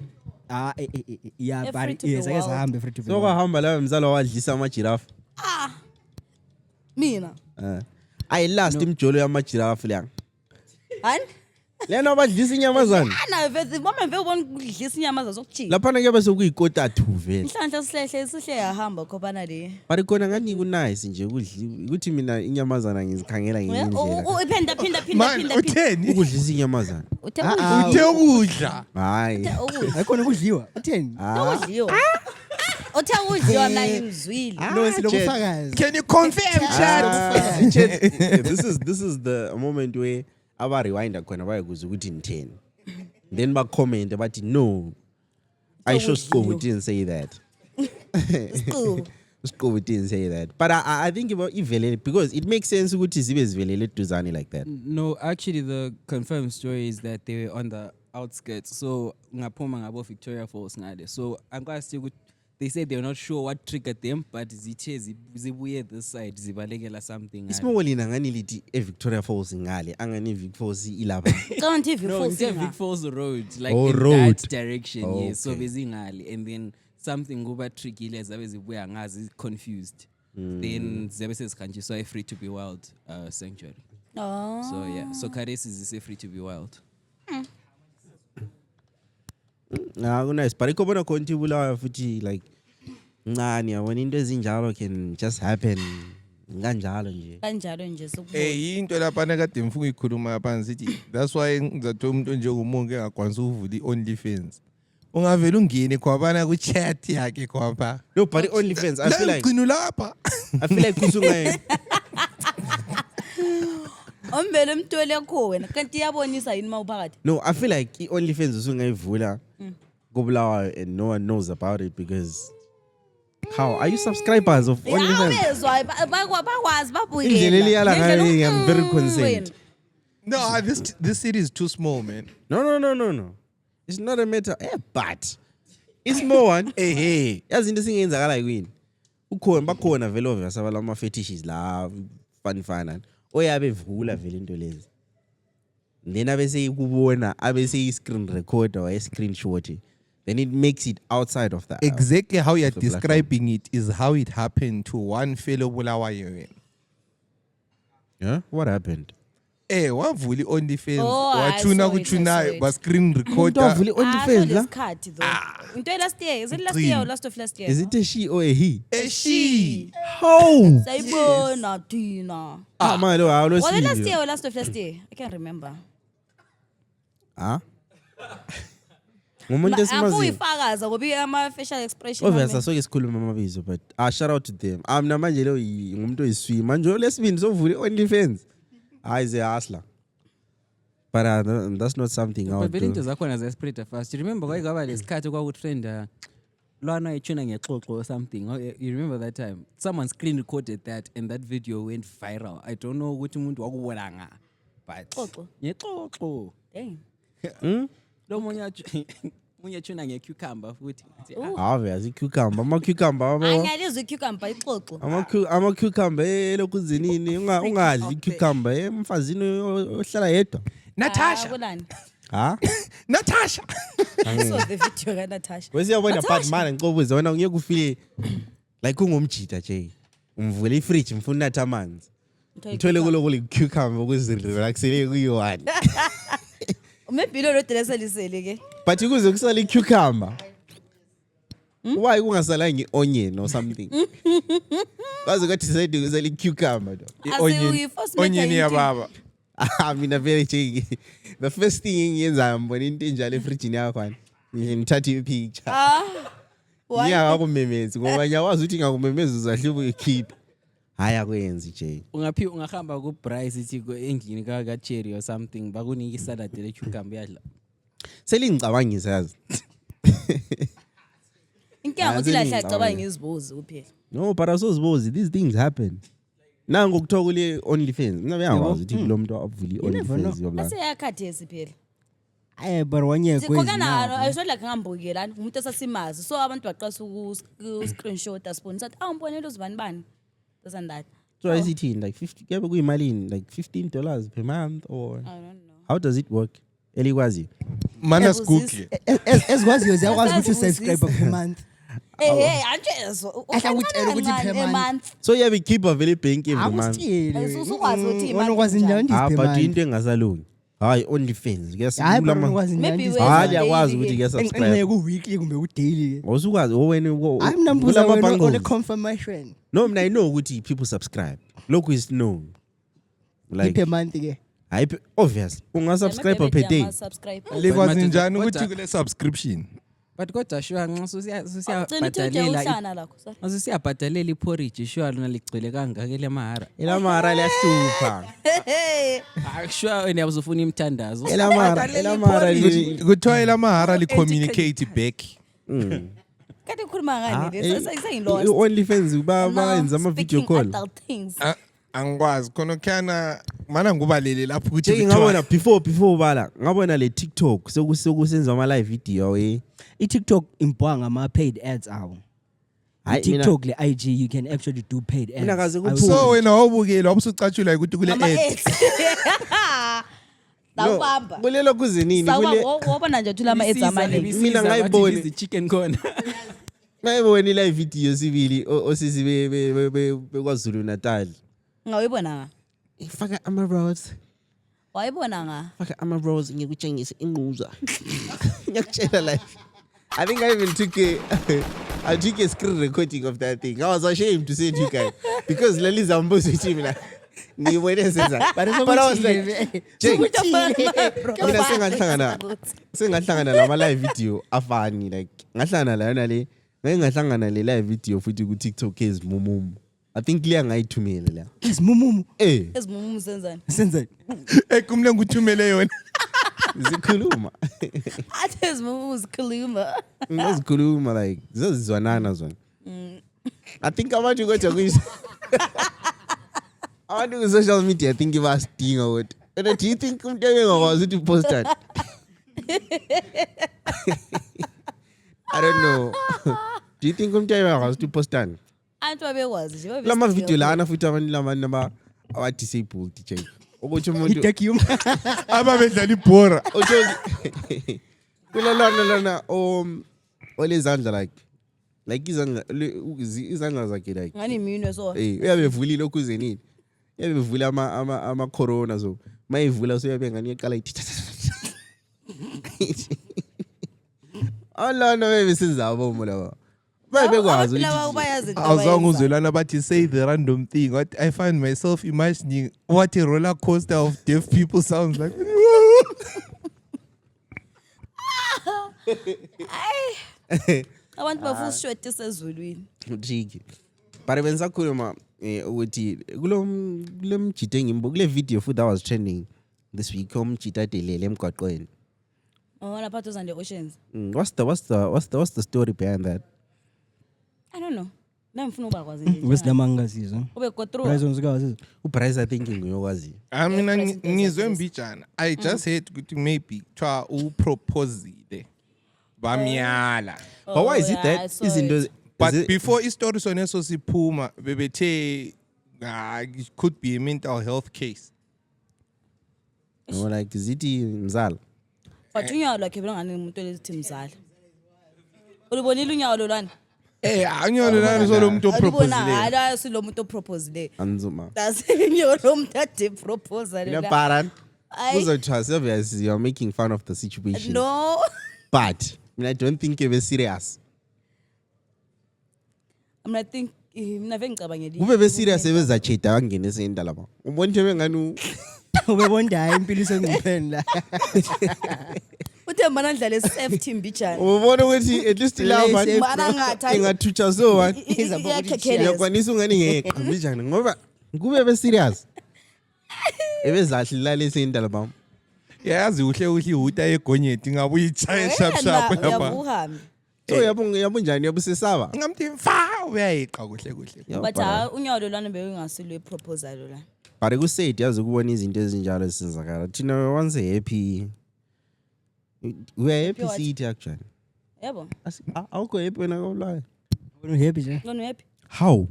[SPEAKER 10] Yeah,
[SPEAKER 9] Free
[SPEAKER 10] but
[SPEAKER 9] to be
[SPEAKER 10] yes, I guess
[SPEAKER 9] wild.
[SPEAKER 10] I am free to be
[SPEAKER 8] So
[SPEAKER 10] wild.
[SPEAKER 8] kwahamba la mzalo wadlisa amajirafu.
[SPEAKER 9] Mina.
[SPEAKER 8] Ayi last imjolo yamajirafu liyang.
[SPEAKER 9] Hani?
[SPEAKER 8] Lena abadlisa inyamazana.
[SPEAKER 9] Ana vele mama mve ubona ukudlisa inyama zokujika.
[SPEAKER 8] Lapha kuyabe sekuyikota 2 vele.
[SPEAKER 9] Inhlanhla sihle yahamba khobana le.
[SPEAKER 8] But khona ngani ku nice nje ukuthi mina inyamazana ngizikhangela ngendlela.
[SPEAKER 1] man, utheni?
[SPEAKER 8] Ukudlisa inyamazana.
[SPEAKER 9] Uthe
[SPEAKER 1] Uthe ukudla.
[SPEAKER 8] Hayi.
[SPEAKER 10] Ayikhona kudliwa. Utheni?
[SPEAKER 9] ukudliwa. Uthe ukudliwa mina ngimzwile.
[SPEAKER 10] No, sinobufakazi.
[SPEAKER 1] Can you confirm, chat?
[SPEAKER 8] This is the moment where aba rewind khona bayekuza ukuthi in 10. Then ba comment bathi no. I sure Scobo didn't say that. Scobo didn't say that. But I think about ivelele because it makes sense ukuthi zibe zivelele duzane like that.
[SPEAKER 11] No, actually the confirmed story is that they were on the outskirts. So ngaphuma ngabo Victoria Falls ngale. So angikwazi ukuthi they said they were not sure what triggered them, but zithe zibuye this side zibalekela something.
[SPEAKER 8] Isimo lina ngani lithi eVictoria Falls ngale angani Vic Falls ilapha.
[SPEAKER 9] Can't Vic
[SPEAKER 11] No,
[SPEAKER 9] Falls.
[SPEAKER 11] it's Vic Falls Road, like
[SPEAKER 8] Oh,
[SPEAKER 11] in
[SPEAKER 8] road.
[SPEAKER 11] that direction.
[SPEAKER 8] Oh,
[SPEAKER 11] Yes, so
[SPEAKER 8] okay.
[SPEAKER 11] bezingali, and then something kuba tricky zabe zibuya ngazi confused. Then zabe sezikhanjiswa Free to be Wild sanctuary.
[SPEAKER 9] Oh.
[SPEAKER 11] So yeah, so Karesi is Free to be Wild.
[SPEAKER 8] Nice. But ikobona konti bulawa futhi like ncane yabona into ezinjalo can just happen kanjalo nje.
[SPEAKER 9] Kanjalo nje sokubona.
[SPEAKER 1] Into lapha nakade mfuku ikhuluma phansi sithi that's why ngizathola umuntu njengomonke engakwanisa ukuvula i-OnlyFans. Ungavela ungene khwabana ku chat yakhe khwapha.
[SPEAKER 8] No, but OnlyFans I feel like
[SPEAKER 1] Ngcino lapha.
[SPEAKER 8] I feel like kusungaye.
[SPEAKER 9] Ombele umntwele khona kanti iyabonisa yini mawuphakathi?
[SPEAKER 8] No, I feel like i-OnlyFans usungayivula kubulawa and no one knows about it because how are you subscribers of OnlyFans?
[SPEAKER 9] Yabezwa bakwazi babuyela.
[SPEAKER 8] Indlela eliyala ngayo I'm very concerned.
[SPEAKER 1] No, this city is too small, man.
[SPEAKER 8] No. It's not a matter but it's more one. Hey. Yazi into singenzakala yini? Bakhona vele ovasa balama fetishes la fun. Oyabe vula vele into lezi. Then abese ikubona abese screen recorder or screenshot. Then it makes it outside of that.
[SPEAKER 1] Exactly how you're describing it is how it happened to one fellow Bulawayo.
[SPEAKER 8] Yeah? What happened?
[SPEAKER 1] Wavula i-OnlyFans.
[SPEAKER 9] Oh, I
[SPEAKER 1] Wathuna
[SPEAKER 9] saw it,
[SPEAKER 1] kuthuna ba screen recorder.
[SPEAKER 8] Wavula i-OnlyFans la?
[SPEAKER 9] Isikhathi though. Into last year, is it last year or last of last year?
[SPEAKER 8] Is it a she or a he?
[SPEAKER 1] A she.
[SPEAKER 8] How?
[SPEAKER 9] Sayibona Tina.
[SPEAKER 8] Malo awulo
[SPEAKER 9] Was it last
[SPEAKER 8] sivyo.
[SPEAKER 9] year or last of last year? I can't remember.
[SPEAKER 8] Ngumuntu esimaziyo.
[SPEAKER 9] Angifakaza ngoba ama facial expression.
[SPEAKER 8] Obviously soke sikhuluma amabizo but shout out to them. Mina manje lo ngumuntu oyiswi manje lesibini sovula i-OnlyFans. Hayi ze hustler. But that's not something I would
[SPEAKER 11] But into
[SPEAKER 8] do.
[SPEAKER 11] zakhona zespread fast. You remember kwayikaba lesikhathi kwakutrend lwana echuna ngexoxo or something. You remember that time? Someone screen recorded that and that video went viral. I don't know ukuthi umuntu wakubona nga. but
[SPEAKER 9] Xoxo.
[SPEAKER 11] ngexoxo
[SPEAKER 9] Dang.
[SPEAKER 11] lo munye tuna ngecucumber futhi
[SPEAKER 8] Obvious icucumber ama-cucumber
[SPEAKER 9] Angalizwe icucumber ixoxo.
[SPEAKER 8] ama-cucumber elokuzinini ungadli icucumber emfazini ohlala yedwa
[SPEAKER 1] Natasha.
[SPEAKER 9] Kulani?
[SPEAKER 8] ha
[SPEAKER 1] Natasha.
[SPEAKER 9] So the video kaNatasha.
[SPEAKER 8] wesiyabona but
[SPEAKER 9] Natasha.
[SPEAKER 8] mana ngicobuze wena ngiyeke ufile like ungumjita nje umvule ifridge mfuna unatha amanzi ngithole kulokule cucumber ukuzirelaxele kuyiwani
[SPEAKER 9] Maybe lo dress lisele ke.
[SPEAKER 8] but ukuze kusala icucumber why kungasala ngi-onion or something kwaze kwathi decide ukusala icucumber
[SPEAKER 1] Onion yababa.
[SPEAKER 8] mina vele nje the first thing engiyenzayo mbona into enjalo efridgini yakho fana ngithatha i-picture ngiyakakumemezi ngoba ngiyawazi ukuthi ngakumemezi uzahle uyikhiphe hayi akwenzi nje
[SPEAKER 11] ungahamba ku-Bryce ithi endlini ka-Cherry or something bakunika isalad le-cucumber yadla
[SPEAKER 8] selingicabangisa yazi
[SPEAKER 9] Inkinga ukuthi lahla icabanga izibuzi kuphela.
[SPEAKER 8] no but asozibozi these things happen nangu kuthiwa kule OnlyFans mina bengakwazi ukuthi kulo muntu avule i-OnlyFans yoblana
[SPEAKER 9] Aseyakhathesi phela.
[SPEAKER 10] But one year
[SPEAKER 9] Sikhokana ayisodla ngambukelana umuntu esasimazi so abantu baqasa screenshot asibona sathi awumbonela uzibani bani. That.
[SPEAKER 8] so isithini like 50 kuyabe kuyimalini like $15 per month or
[SPEAKER 9] I don't know.
[SPEAKER 8] how does it work elikwazi
[SPEAKER 1] Mana Google.
[SPEAKER 10] ezikwaziyo ziyakwazi ukuthi usubscribe per month.
[SPEAKER 9] Hey, anjezo.
[SPEAKER 10] Ahla ukutshela ukuthi per month.
[SPEAKER 8] so iyabe ikhipha vele ibhenki every month
[SPEAKER 9] Usukwazi ukuthi imali.
[SPEAKER 10] Unokwazi njani per
[SPEAKER 8] but
[SPEAKER 10] month?
[SPEAKER 8] into engasalungi hayi OnlyFans
[SPEAKER 10] Hayi
[SPEAKER 8] kuyasilula
[SPEAKER 10] but
[SPEAKER 8] ama
[SPEAKER 10] unokwazi
[SPEAKER 9] Maybe
[SPEAKER 10] njani?
[SPEAKER 9] we-
[SPEAKER 8] hayi uyakwazi ukuthi kuyasubscribe
[SPEAKER 10] Engeke ku-weekly kumbe ku-daily.
[SPEAKER 8] awusukwazi owena
[SPEAKER 10] Hayi mina mbuza wena
[SPEAKER 8] bundles.
[SPEAKER 10] ole confirmation.
[SPEAKER 8] no mina I know ukuthi people subscribe lokhu is known
[SPEAKER 10] Per
[SPEAKER 8] like
[SPEAKER 10] month ke.
[SPEAKER 8] hayi obvious ungasubscribe per day
[SPEAKER 1] Likwazi
[SPEAKER 11] But
[SPEAKER 1] njani
[SPEAKER 11] kodwa-
[SPEAKER 1] ukuthi kule subscription?
[SPEAKER 11] but kodwa sure nxa
[SPEAKER 9] Ugcina uthi
[SPEAKER 11] susiyabhadalela
[SPEAKER 9] uhlana lakho. Sorry.
[SPEAKER 11] asusiyabhadalela iporridge sure lona ligcwele kangaka le mahara
[SPEAKER 8] elamahara liyahlupha
[SPEAKER 11] sure wena uzofuna imthandazo
[SPEAKER 8] elamahara
[SPEAKER 1] Kuthiwa elamahara li-communicate back.
[SPEAKER 9] Kanti ukhuluma ngani
[SPEAKER 8] Ah,
[SPEAKER 9] le? Sengilost.
[SPEAKER 8] i-OnlyFans bayenza ama-video call
[SPEAKER 9] Adult things.
[SPEAKER 1] Angikwazi khona khana mana ngubalele lapho ukuthi
[SPEAKER 8] Jake ngabona before bala ngabona le TikTok sokusenza ama-live video
[SPEAKER 10] I-TikTok impoa ngama-paid ads awo.
[SPEAKER 8] Hayi,
[SPEAKER 10] TikTok le IG you can actually do paid ads.
[SPEAKER 8] Mina kaze
[SPEAKER 10] I will-
[SPEAKER 8] kuphume.
[SPEAKER 1] so wena wawubukela wabusucatshula ukuthi kule
[SPEAKER 9] Ama
[SPEAKER 1] ad.
[SPEAKER 9] eggs. Dawubamba.
[SPEAKER 8] kulelo kuzenini
[SPEAKER 9] Wabona nje uthula ama eggs amaningi.
[SPEAKER 8] Mina ngayibona.
[SPEAKER 11] chicken khona
[SPEAKER 8] ngayibona i-live video sibili osisi beKwaZulu Natal
[SPEAKER 9] Ngawuyibona nga?
[SPEAKER 8] faka ama-rolls
[SPEAKER 9] Wayibona nga?
[SPEAKER 8] faka ama-rolls ngikutshengise inquza ngiyakutshela live I think I even took a screen recording of that thing. I was ashamed to send you guys because Lali Zambo's with me like ngibone senza but I was like Jake mina sengahlangana lama live video afani like ngahlangana la yona le ngahlangana le live video futhi ku TikTok ezimumumu I think liya ngayithumela la
[SPEAKER 10] ezimumumu
[SPEAKER 9] Ezimumu senzani?
[SPEAKER 10] Senzani?
[SPEAKER 1] Kumle ngikuthumele yona.
[SPEAKER 8] zikhuluma
[SPEAKER 9] Athi ezimumu zikhuluma.
[SPEAKER 8] zikhuluma like zizwanana zona I think abantu kodwa kuyisa abantu ku social media I think ibastinga what and do you think umuntu engakwazi ukuthi posta I don't know do you think umuntu engakwazi ukuthi posta
[SPEAKER 9] Antu babekwazi nje.
[SPEAKER 8] lama video lana futhi abantu lamanye aba disabled Jake ukuthi umuntu
[SPEAKER 10] Idakium.
[SPEAKER 1] Ababedlala ibhora.
[SPEAKER 8] kulalana olezandla like izandla zakhe like
[SPEAKER 9] Ngani iminwe so.
[SPEAKER 8] uyabevulile okuze nini uyabevula ama corona so mayivula so uyabe ngani eqala alana bebe sizabo mulaba babekwazi
[SPEAKER 1] Awuzange uzwelana bathi say the random thing. What I find myself imagining what a roller coaster of deaf people sounds like.
[SPEAKER 9] Abantu bafusishwete sezulwini.
[SPEAKER 8] Jiki but bensakhuluma ukuthi kulomjito engimbo kule video futhi that was trending this week umjito adelele emgwaqweni
[SPEAKER 9] Oh, lapha those and the oceans.
[SPEAKER 8] what's the story behind that
[SPEAKER 9] I don't know. Namfuna uba kwazi nje.
[SPEAKER 10] Bese nama ngingazizwa.
[SPEAKER 9] Ube go through.
[SPEAKER 10] Price onzikazi.
[SPEAKER 8] uBryce I think ngiyokwazi.
[SPEAKER 1] Mina ngizwe mbijana. I just heard ukuthi maybe twa uproposile. Bamyala.
[SPEAKER 8] But why is it
[SPEAKER 9] Oh, yeah, I
[SPEAKER 8] that
[SPEAKER 9] saw
[SPEAKER 8] izinto
[SPEAKER 9] it.
[SPEAKER 1] But before istory soneso siphuma bebethe it could be a mental health case.
[SPEAKER 8] no like zithi mzala
[SPEAKER 9] But unyawo lwakhe belongani umuntu elithi mzala. Ulibonile unyawo lolwana?
[SPEAKER 1] Anyolo lana so lo muntu
[SPEAKER 9] Alibona
[SPEAKER 1] oproposile.
[SPEAKER 9] hala silo muntu oproposile.
[SPEAKER 8] anzuma.
[SPEAKER 9] That's unyawo lo muntu ade proposal.
[SPEAKER 8] You know, Paran,
[SPEAKER 9] Aye.
[SPEAKER 8] obvious you're making fun of the situation.
[SPEAKER 9] No.
[SPEAKER 8] But I don't think you're serious.
[SPEAKER 9] I think mina vele ngicabangela.
[SPEAKER 8] Ube serious ebezachita wangena esenda lapha. Ubona nje bengani
[SPEAKER 10] Ubebonda hayi impilo isengipheni la.
[SPEAKER 9] Uthe mana ndlale safety mbijana.
[SPEAKER 8] ubona ukuthi at least la
[SPEAKER 10] Safe,
[SPEAKER 9] Mana ngathi
[SPEAKER 8] ingathutsha so one.
[SPEAKER 9] iyakhekeleza.
[SPEAKER 8] Yakwanisa ungani ngeqa njani ngoba kube be serious. Ebezahlala esenda lapha.
[SPEAKER 1] Yazi uhle ihuta egonyeti ngabe uyichaye sharp sharp lapha.
[SPEAKER 9] Yabuhambi.
[SPEAKER 8] So yabo njani yabusesaba.
[SPEAKER 1] Ngamthi mfa uyayiqa kuhle.
[SPEAKER 9] But unyawo lolwana bekungasilo iproposal lolwana.
[SPEAKER 8] But kusaid yazi ukubona izinto ezinjalo esenzakala. Thina we once happy. We are happy
[SPEAKER 9] what?
[SPEAKER 8] seat actually.
[SPEAKER 9] Yebo.
[SPEAKER 8] Awukho happy wena ngolayo.
[SPEAKER 10] Wena happy nje.
[SPEAKER 9] Ngono happy.
[SPEAKER 8] How?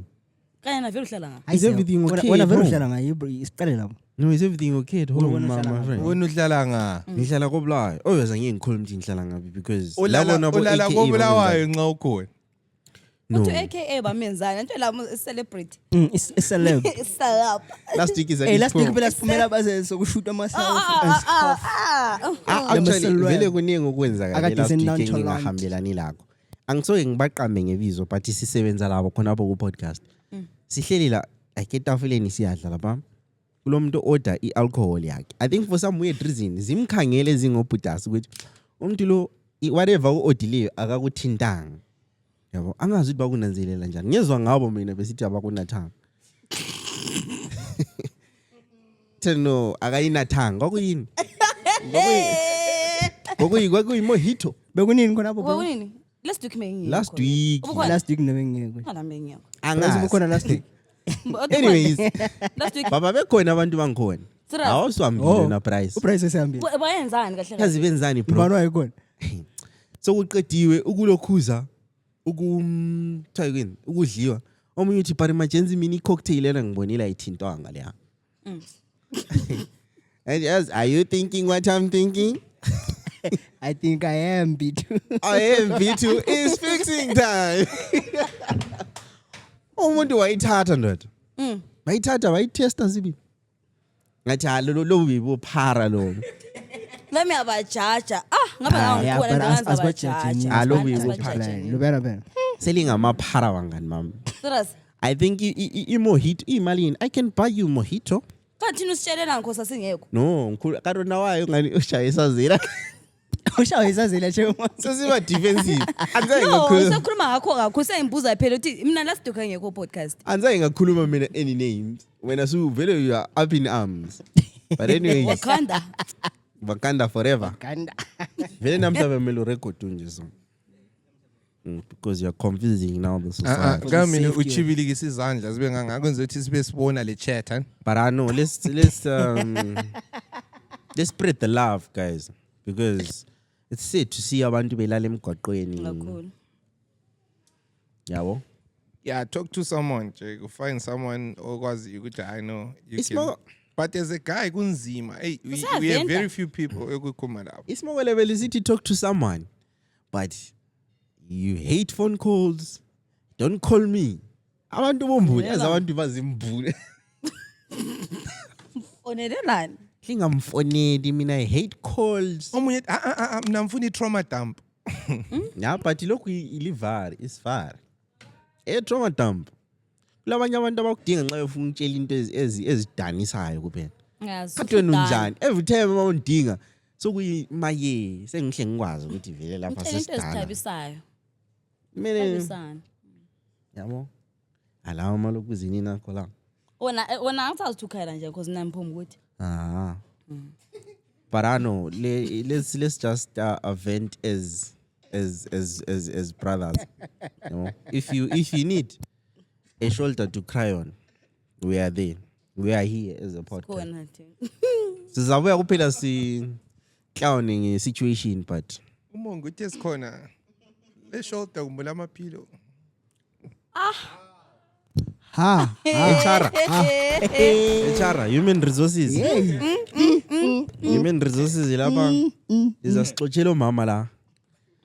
[SPEAKER 9] Kanye na vele uhlala ngapha.
[SPEAKER 8] Is everything okay?
[SPEAKER 10] Wena vele
[SPEAKER 8] No.
[SPEAKER 10] uhlala ngayo bro, isiqale lapho.
[SPEAKER 8] No, is everything okay at home,
[SPEAKER 10] Wena
[SPEAKER 8] my
[SPEAKER 10] uhlala
[SPEAKER 8] friend?
[SPEAKER 1] Wena udlala nga.
[SPEAKER 8] Ngihlala koBulawayo. Always ngikhuluma ukuthi ngihlala ngapi because
[SPEAKER 1] Ulala koBulawayo nxa ukhona.
[SPEAKER 8] No.
[SPEAKER 9] Uthi AKA bamenzana into la celebrity.
[SPEAKER 10] Is celeb.
[SPEAKER 9] Celeb.
[SPEAKER 8] Last week is
[SPEAKER 10] Hey, last week phela siphumela baze sokushoot ama
[SPEAKER 8] actually vele kuningi okwenzakala
[SPEAKER 10] Akade
[SPEAKER 8] last week
[SPEAKER 10] nonchalant.
[SPEAKER 8] engingahambelani lakho. Angisoke ngibaqambe ngebizo but sisebenza labo khona apho ku podcast. Sihleli la like etafuleni siyadla lapha. Kulomuntu order ialcohol yakhe. I think for some weird reason zimkhangele zingobhudas ukuthi umuntu lo whatever uodileyo akakuthintanga. Yabo angazi ukuthi bakunanzelela njani. Ngezwe ngabo mina besithi abakunathanga. No, akayinathanga. Kwakuyini? Kwakuyi mojito.
[SPEAKER 10] Bekunini khona apho?
[SPEAKER 9] Kunini? Last week mengi.
[SPEAKER 8] Last week.
[SPEAKER 10] Last week nebengekho.
[SPEAKER 9] Khona mengi.
[SPEAKER 10] Angazi bukhona last week.
[SPEAKER 8] Anyways,
[SPEAKER 9] Last week
[SPEAKER 8] baba bekhona abantu bangikhona.
[SPEAKER 9] Serious?
[SPEAKER 8] Awuswambile na price.
[SPEAKER 10] Uprice esihambile.
[SPEAKER 9] bayenzani kahle
[SPEAKER 8] Yazi benzani bro?
[SPEAKER 10] Ubani wayikhona?
[SPEAKER 8] So kuqediwe ukulokhuza ukuthayikwini ukudliwa. Omunye uthi but emergency mini cocktail lena ngibonile ayithintwanga leya. And yes, are you thinking what I'm thinking?
[SPEAKER 10] I think I am B2.
[SPEAKER 8] I am B2 is fixing time. Umuntu wayithatha ndoda. Wayithatha wayitesta zibi. Ngathi lo bibophara lo.
[SPEAKER 9] Let me abajaja. Ngabe ngawukhona ngibanza abajaja.
[SPEAKER 8] Alo bibophara.
[SPEAKER 10] Lubera bena.
[SPEAKER 8] Selingamaphara wangani mama.
[SPEAKER 9] Serious?
[SPEAKER 8] I think mojito imalini. I can buy you mojito.
[SPEAKER 9] Kanti usitshelela ngikhosa singekho.
[SPEAKER 8] No, ngikhulu karona wayo ngani ushayisa zela.
[SPEAKER 10] Ushawa isazela nje.
[SPEAKER 8] Sesiba defensive. Anzaye
[SPEAKER 9] No,
[SPEAKER 8] ngakhuluma.
[SPEAKER 9] usakhuluma ngakho ngakho sengimbuza phela uthi mina last week ngekho podcast.
[SPEAKER 8] Anzaye ngakhuluma mina any names. When asu vele you are up in arms. But anyway, Wakanda forever.
[SPEAKER 10] Wakanda.
[SPEAKER 8] Vele namhlanje melo record nje so. Because you're confusing now the society.
[SPEAKER 1] Kamina uchibilikisa izandla zibe ngangakwenza ukuthi sibe sibona le chat huh?
[SPEAKER 8] But I know let's spread the love guys because it's sad to see abantu belala emgwaqweni.
[SPEAKER 9] Kakhulu.
[SPEAKER 8] Yabo.
[SPEAKER 1] Yeah, talk to someone, you find someone okwazi ukuthi I know you
[SPEAKER 8] It's
[SPEAKER 1] can.
[SPEAKER 8] more-
[SPEAKER 1] But as a guy kunzima. Hey, we have
[SPEAKER 9] Usavenda.
[SPEAKER 1] very few people ekukhuma lapho.
[SPEAKER 8] Ismoko level is to talk to someone. But you hate phone calls. Don't call me. Abantu bombule yazi abantu bazimbule.
[SPEAKER 9] Onelelani?
[SPEAKER 8] Hlingamfoneli mina I hate calls.
[SPEAKER 1] Omunye mina ngifuna i-trauma dump.
[SPEAKER 8] Yeah, but lokhu ilivar is far. Trauma dump. Kulabanye abantu abakudinga nxa ufuna ukutshela into ezidanisayo kuphela.
[SPEAKER 9] Ngazi.
[SPEAKER 8] Kathi wena unjani? Every time uma undinga sokuyimaye sengihle ngikwazi ukuthi vele lapha
[SPEAKER 9] Into
[SPEAKER 8] sesidala.
[SPEAKER 9] esithabisayo.
[SPEAKER 8] Kumele
[SPEAKER 9] Thabisana.
[SPEAKER 8] yabo. Alawa malokuzini nakho la.
[SPEAKER 9] Wona angisazi ukukhala nje because namphuma ukuthi.
[SPEAKER 8] But I know let's just vent as brothers. You know, if you need, a shoulder to cry on. We are there. We are here as a podcast.
[SPEAKER 9] Khona thina.
[SPEAKER 8] Sizabuya kuphela si clowning situation, but
[SPEAKER 1] Umongo uthe sikhona le shoulder kumbula amaphilo.
[SPEAKER 10] Ha.
[SPEAKER 8] HR, human resources. Human resources lapha izasixoxela omama la.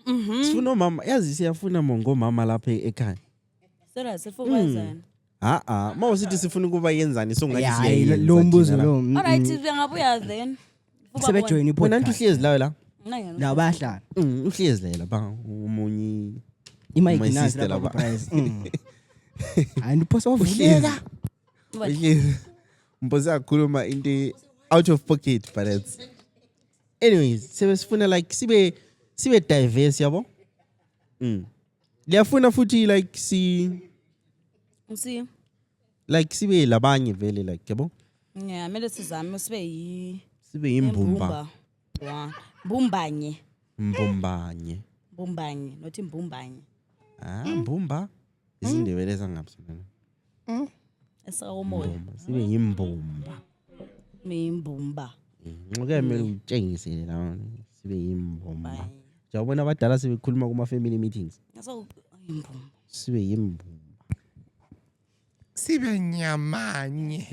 [SPEAKER 8] Sifuna omama, yazi siyafuna mongo mama lapha ekhaya.
[SPEAKER 9] Sera sifukwazana.
[SPEAKER 8] Mawusithi sifuna ukuba yenzani so ngathi
[SPEAKER 10] Yeah,
[SPEAKER 8] siyayenza
[SPEAKER 10] lo mbuzo
[SPEAKER 8] thina la.
[SPEAKER 10] lo.
[SPEAKER 9] Alright, siyangabuya then.
[SPEAKER 10] Sebejoin
[SPEAKER 8] Wena
[SPEAKER 10] ipodcast.
[SPEAKER 8] nto uhlezi lawe la?
[SPEAKER 10] La bayahlala.
[SPEAKER 8] Uhlezi la lapha umunye
[SPEAKER 10] Imike
[SPEAKER 8] my
[SPEAKER 10] nazi
[SPEAKER 8] sister
[SPEAKER 10] lapha
[SPEAKER 8] lapha.
[SPEAKER 10] price. Hayi ndiphosa uvuleka.
[SPEAKER 8] Uhlezi. Mpoza akhuluma into out of pocket, but it's anyways, sifuna like sibe diverse yabo. Liyafuna futhi like
[SPEAKER 9] See.
[SPEAKER 8] like sibe labanye vele like yabo.
[SPEAKER 9] Yeah, mele sizame sibe
[SPEAKER 8] Sibe yimbumba.
[SPEAKER 9] Wa. Mbumbanye.
[SPEAKER 8] Mbumbanye.
[SPEAKER 9] Mbumbanye, not imbumbanye.
[SPEAKER 8] Mbumba. Izindebele zangaphi mina.
[SPEAKER 9] Esawomoya.
[SPEAKER 8] Sibe yimbumba.
[SPEAKER 9] Mimbumba.
[SPEAKER 8] Ngoke mele utshengisele la sibe yimbumba. Jawubona abadala sebekhuluma kuma family meetings.
[SPEAKER 9] Yaso imbumba.
[SPEAKER 8] Sibe yimbumba.
[SPEAKER 1] Sibe nyamanye.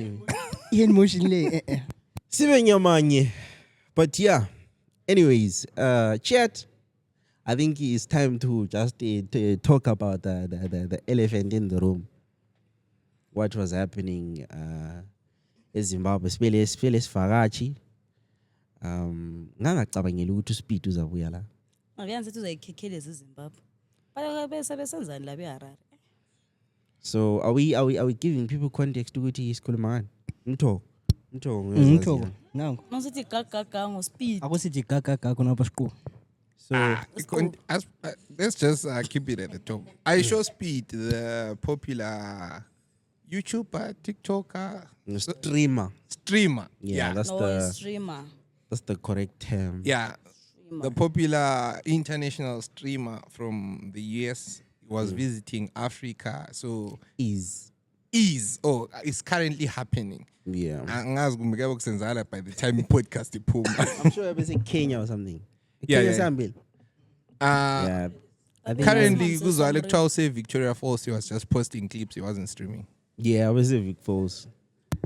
[SPEAKER 10] Yeni motion le.
[SPEAKER 8] Sibe nyamanye. But yeah, anyways, chat. I think it's time to just to talk about the elephant in the room. What was happening in Zimbabwe? Sipele sifakachi. Ngangacabangela ukuthi uSpeed uzabuya la.
[SPEAKER 9] Abiyanze tuzayikhekhele eZimbabwe. Bese besenzani la beHarare.
[SPEAKER 8] So are we giving people context ukuthi isikhuluma ngani? Mtho.
[SPEAKER 10] Nangu.
[SPEAKER 9] Nosithi gaga ngoSpeed.
[SPEAKER 10] Akusithi gaga khona lapha siqhu.
[SPEAKER 8] So
[SPEAKER 1] Let's just keep it at the top. I show Speed, the popular YouTuber, TikToker, streamer.
[SPEAKER 8] Yeah, that's
[SPEAKER 9] streamer.
[SPEAKER 8] That's the correct term.
[SPEAKER 1] Yeah, the popular international streamer from the US was visiting Africa. So it's currently happening.
[SPEAKER 8] Yeah.
[SPEAKER 1] Angazi kumbe kusenzala by the time podcast iphuma.
[SPEAKER 8] I'm sure it was in Kenya or something.
[SPEAKER 1] Yeah,
[SPEAKER 8] Kenya
[SPEAKER 1] yeah.
[SPEAKER 8] Sambil.
[SPEAKER 1] Yeah.
[SPEAKER 8] I think
[SPEAKER 1] Currently, Guzwale Chow say Victoria Falls, he was just posting clips, he wasn't streaming.
[SPEAKER 8] Yeah, I was in Vic Falls.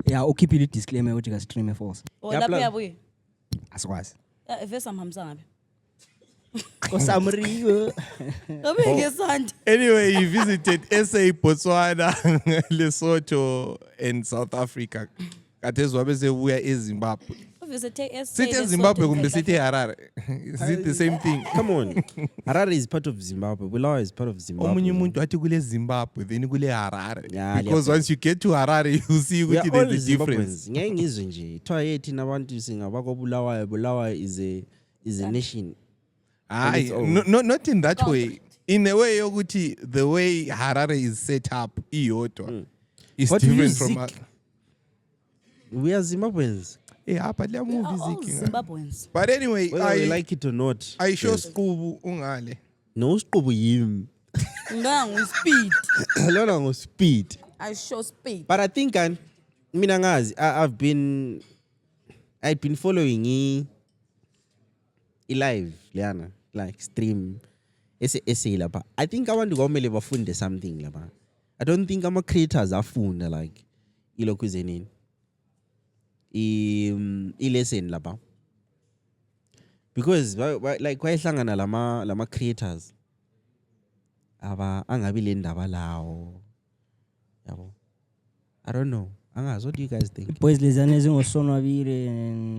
[SPEAKER 10] Yeah, ukhiphe le disclaimer ukuthi ka stream eForce.
[SPEAKER 9] Lapha yabuye.
[SPEAKER 10] Asikwazi.
[SPEAKER 9] Evesa mhamsa ngabe.
[SPEAKER 10] Kosamriwe.
[SPEAKER 9] Abeke sandi.
[SPEAKER 1] Anyway, he visited SA, Botswana, Lesotho, and South Africa. Katezwa bese buya eZimbabwe. Sithi Zimbabwe kumbe sithi Harare. Is it the same thing?
[SPEAKER 8] Come on. Harare is part of Zimbabwe. Bulawayo is part of Zimbabwe.
[SPEAKER 1] Omunye umuntu athi kule Zimbabwe then kule Harare.
[SPEAKER 8] Yeah,
[SPEAKER 1] Because once you get to Harare you see
[SPEAKER 8] we are
[SPEAKER 1] ukuthi
[SPEAKER 8] all
[SPEAKER 1] there's a difference.
[SPEAKER 8] Zimbabweans. Ngeke ngizwe nje. Kuthiwa yethi nabantu singabako Bulawayo. Bulawayo is a nation.
[SPEAKER 1] Not in that way. In a way yokuthi the way Harare is set up iyodwa is
[SPEAKER 8] But
[SPEAKER 1] different
[SPEAKER 8] music,
[SPEAKER 1] from us.
[SPEAKER 8] We are Zimbabweans.
[SPEAKER 1] Yeah, but there are movies.
[SPEAKER 9] Zimbabweans.
[SPEAKER 1] But anyway,
[SPEAKER 8] Whether we like it or not.
[SPEAKER 1] I show Skubu ungale.
[SPEAKER 8] No Skubu yim.
[SPEAKER 9] Ngangu Speed.
[SPEAKER 8] Lona ngo Speed.
[SPEAKER 9] I show Speed.
[SPEAKER 8] But I think mina ngazi I've been following live Liana like stream essay lapha. I think abantu kwamele bafunde something lapha. I don't think ama creators afunda like ilokhu zenini. I-lesson lapha. Because like kwayihlangana lama creators angabi le ndaba lawo. Yabo. I don't know. Angazi, what do you guys think?
[SPEAKER 10] Boys lezana ezingosonwabile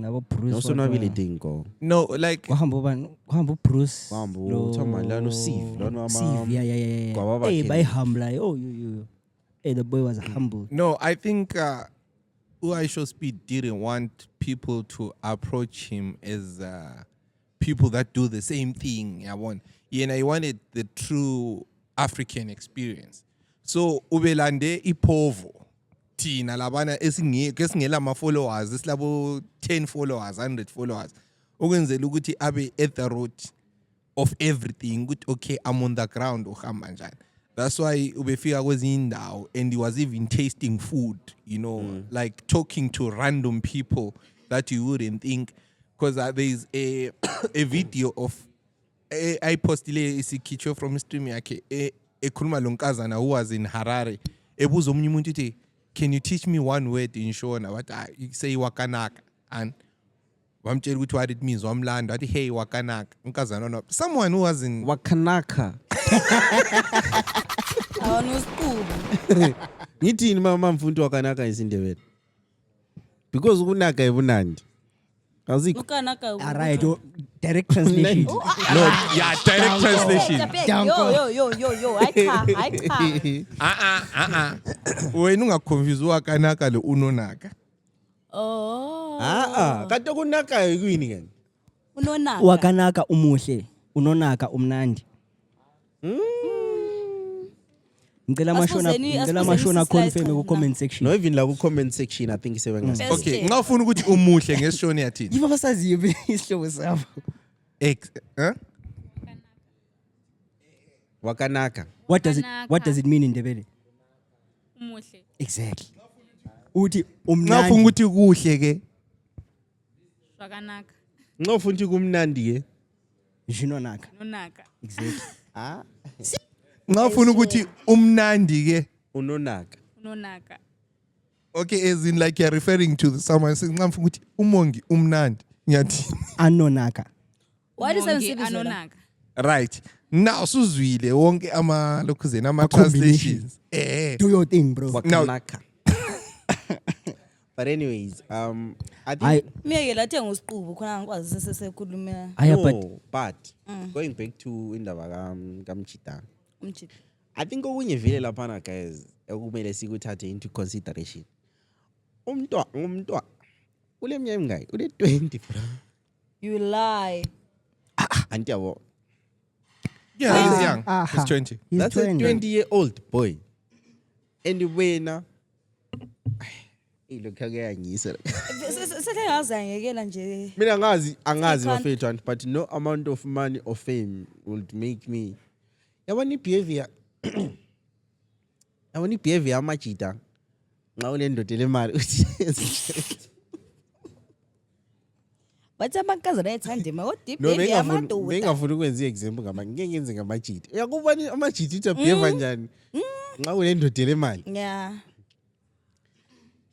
[SPEAKER 10] nabo Bruce.
[SPEAKER 8] Nosonwabile dingo.
[SPEAKER 1] No, like
[SPEAKER 10] kuhamba Bruce.
[SPEAKER 8] Kuhamba uthoma la no Steve, lona
[SPEAKER 10] Steve, yeah.
[SPEAKER 8] Gwababa
[SPEAKER 10] Hey,
[SPEAKER 8] Kennedy.
[SPEAKER 10] by humble. Oh, you. Hey, the boy was humble.
[SPEAKER 1] no, I think Uaisho Speed didn't want people to approach him as people that do the same thing. He wanted the true African experience. So ubelande ipovo tina labana esingela ama followers esilabo 10 followers 100 followers ukwenzela ukuthi abe at the root of everything ukuthi okay I'm on the ground uhamba njani. That's why ubefika kwezindawo and he was even tasting food, you know, like talking to random people that you wouldn't think. Because there's a a video of I postile isikhicho from stream yakhe ekhuluma lonkazana who was in Harare. Ebuza omunye umuntu uthi, can you teach me one word in Shona? What you say wakanaka, and wamtshela ukuthi what it means, wamlanda wathi hey wakanaka. Unkazana no, someone who was in
[SPEAKER 8] wakanaka.
[SPEAKER 9] awunosikubu
[SPEAKER 8] Ngithini mama mfundo wakanaka isindebele? Because ukunaka ibunandi. Azikho.
[SPEAKER 9] ukanaka
[SPEAKER 10] Alright, direct translation.
[SPEAKER 1] no, yeah, direct translation.
[SPEAKER 9] yo hayi cha
[SPEAKER 1] Wena ungaconfuse wakanaka lo unonaka.
[SPEAKER 8] Kanti okunaka yini ke?
[SPEAKER 9] unonaka
[SPEAKER 10] Wakanaka umuhle, unonaka umnandi. Ngicela mashona confirm ku comment section.
[SPEAKER 8] No, even la ku comment section I think sebenga.
[SPEAKER 1] Okay, ngafuna ukuthi umuhle ngesishoni yathini.
[SPEAKER 10] Yiba basaziyo isihlobo sabo.
[SPEAKER 8] Wakanaka.
[SPEAKER 10] What does it mean in Ndebele?
[SPEAKER 12] Umuhle.
[SPEAKER 10] Exactly. Uthi
[SPEAKER 1] Ngafuna
[SPEAKER 10] umnandi.
[SPEAKER 1] ukuthi kuhle ke.
[SPEAKER 12] Swakanaka.
[SPEAKER 8] Ngofuna ukuthi kumnandi ke.
[SPEAKER 10] Jinonaka.
[SPEAKER 12] Nonaka.
[SPEAKER 10] Exactly.
[SPEAKER 1] Ngafuna ukuthi umnandi ke.
[SPEAKER 8] Unonaka.
[SPEAKER 12] Nonaka.
[SPEAKER 1] Okay, as in like you're referring to someone saying ngafuna ukuthi umongi umnandi. Ngiyathi.
[SPEAKER 10] Anonaka.
[SPEAKER 9] why do
[SPEAKER 12] Umongi
[SPEAKER 9] you say
[SPEAKER 12] anonaka.
[SPEAKER 1] Right. Now suzwile wonke ama lokhuzena ama translations.
[SPEAKER 10] Do your thing, bro.
[SPEAKER 8] Wakanaka. But anyways, I think
[SPEAKER 9] miyeke lathe ngosiqubu khona ngikwazi sesekhulumela
[SPEAKER 8] but going back to indaba kamchita.
[SPEAKER 9] umjito
[SPEAKER 8] I think okunye vile laphana guys ekumele sikuthathe into consideration. Umntwa ule mnyaka emingaki? Ule 20 bro.
[SPEAKER 9] you lie
[SPEAKER 8] Anti yabo.
[SPEAKER 1] Yeah, he's young. He's 20.
[SPEAKER 8] That's a 20-year-old boy. And wena ilokho kuyangisa.
[SPEAKER 9] sethe ngazangekela nje
[SPEAKER 8] Mina angazi bafethu but no amount of money or fame would make me. Yabona behavior. Yabona behavior amajita. Nxa unendoda lemali uthi
[SPEAKER 9] but amankazana ayethanda ima
[SPEAKER 8] no
[SPEAKER 9] odip amadoda
[SPEAKER 8] bengafuna ukwenza example ngeke ngenze ngamajita. Uyakubona amajita uthi behave njani? Nxa unendoda lemali.
[SPEAKER 9] yeah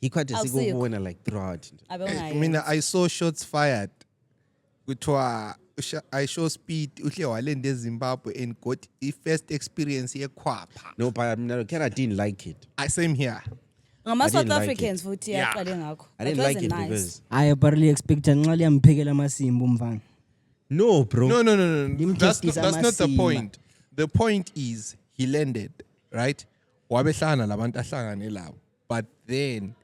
[SPEAKER 8] Ikhwathe sikubona like throughout.
[SPEAKER 1] Mina I saw shots fired. Kuthiwa I saw speed uhle walenda eZimbabwe and got the first experience yekhwapha.
[SPEAKER 8] No, but I didn't like it.
[SPEAKER 1] Same here.
[SPEAKER 9] ngama South
[SPEAKER 8] I didn't like
[SPEAKER 9] Africans futhi yaqale ngakho
[SPEAKER 8] I didn't like it because
[SPEAKER 10] I barely expect nxa liyamphekela amasimba umvana.
[SPEAKER 8] no, bro.
[SPEAKER 1] No. That's
[SPEAKER 10] Limtestisa
[SPEAKER 1] not the
[SPEAKER 10] amasimba.
[SPEAKER 1] point. The point is he landed, right? Wabehlangana labantu ahlangane labo. But then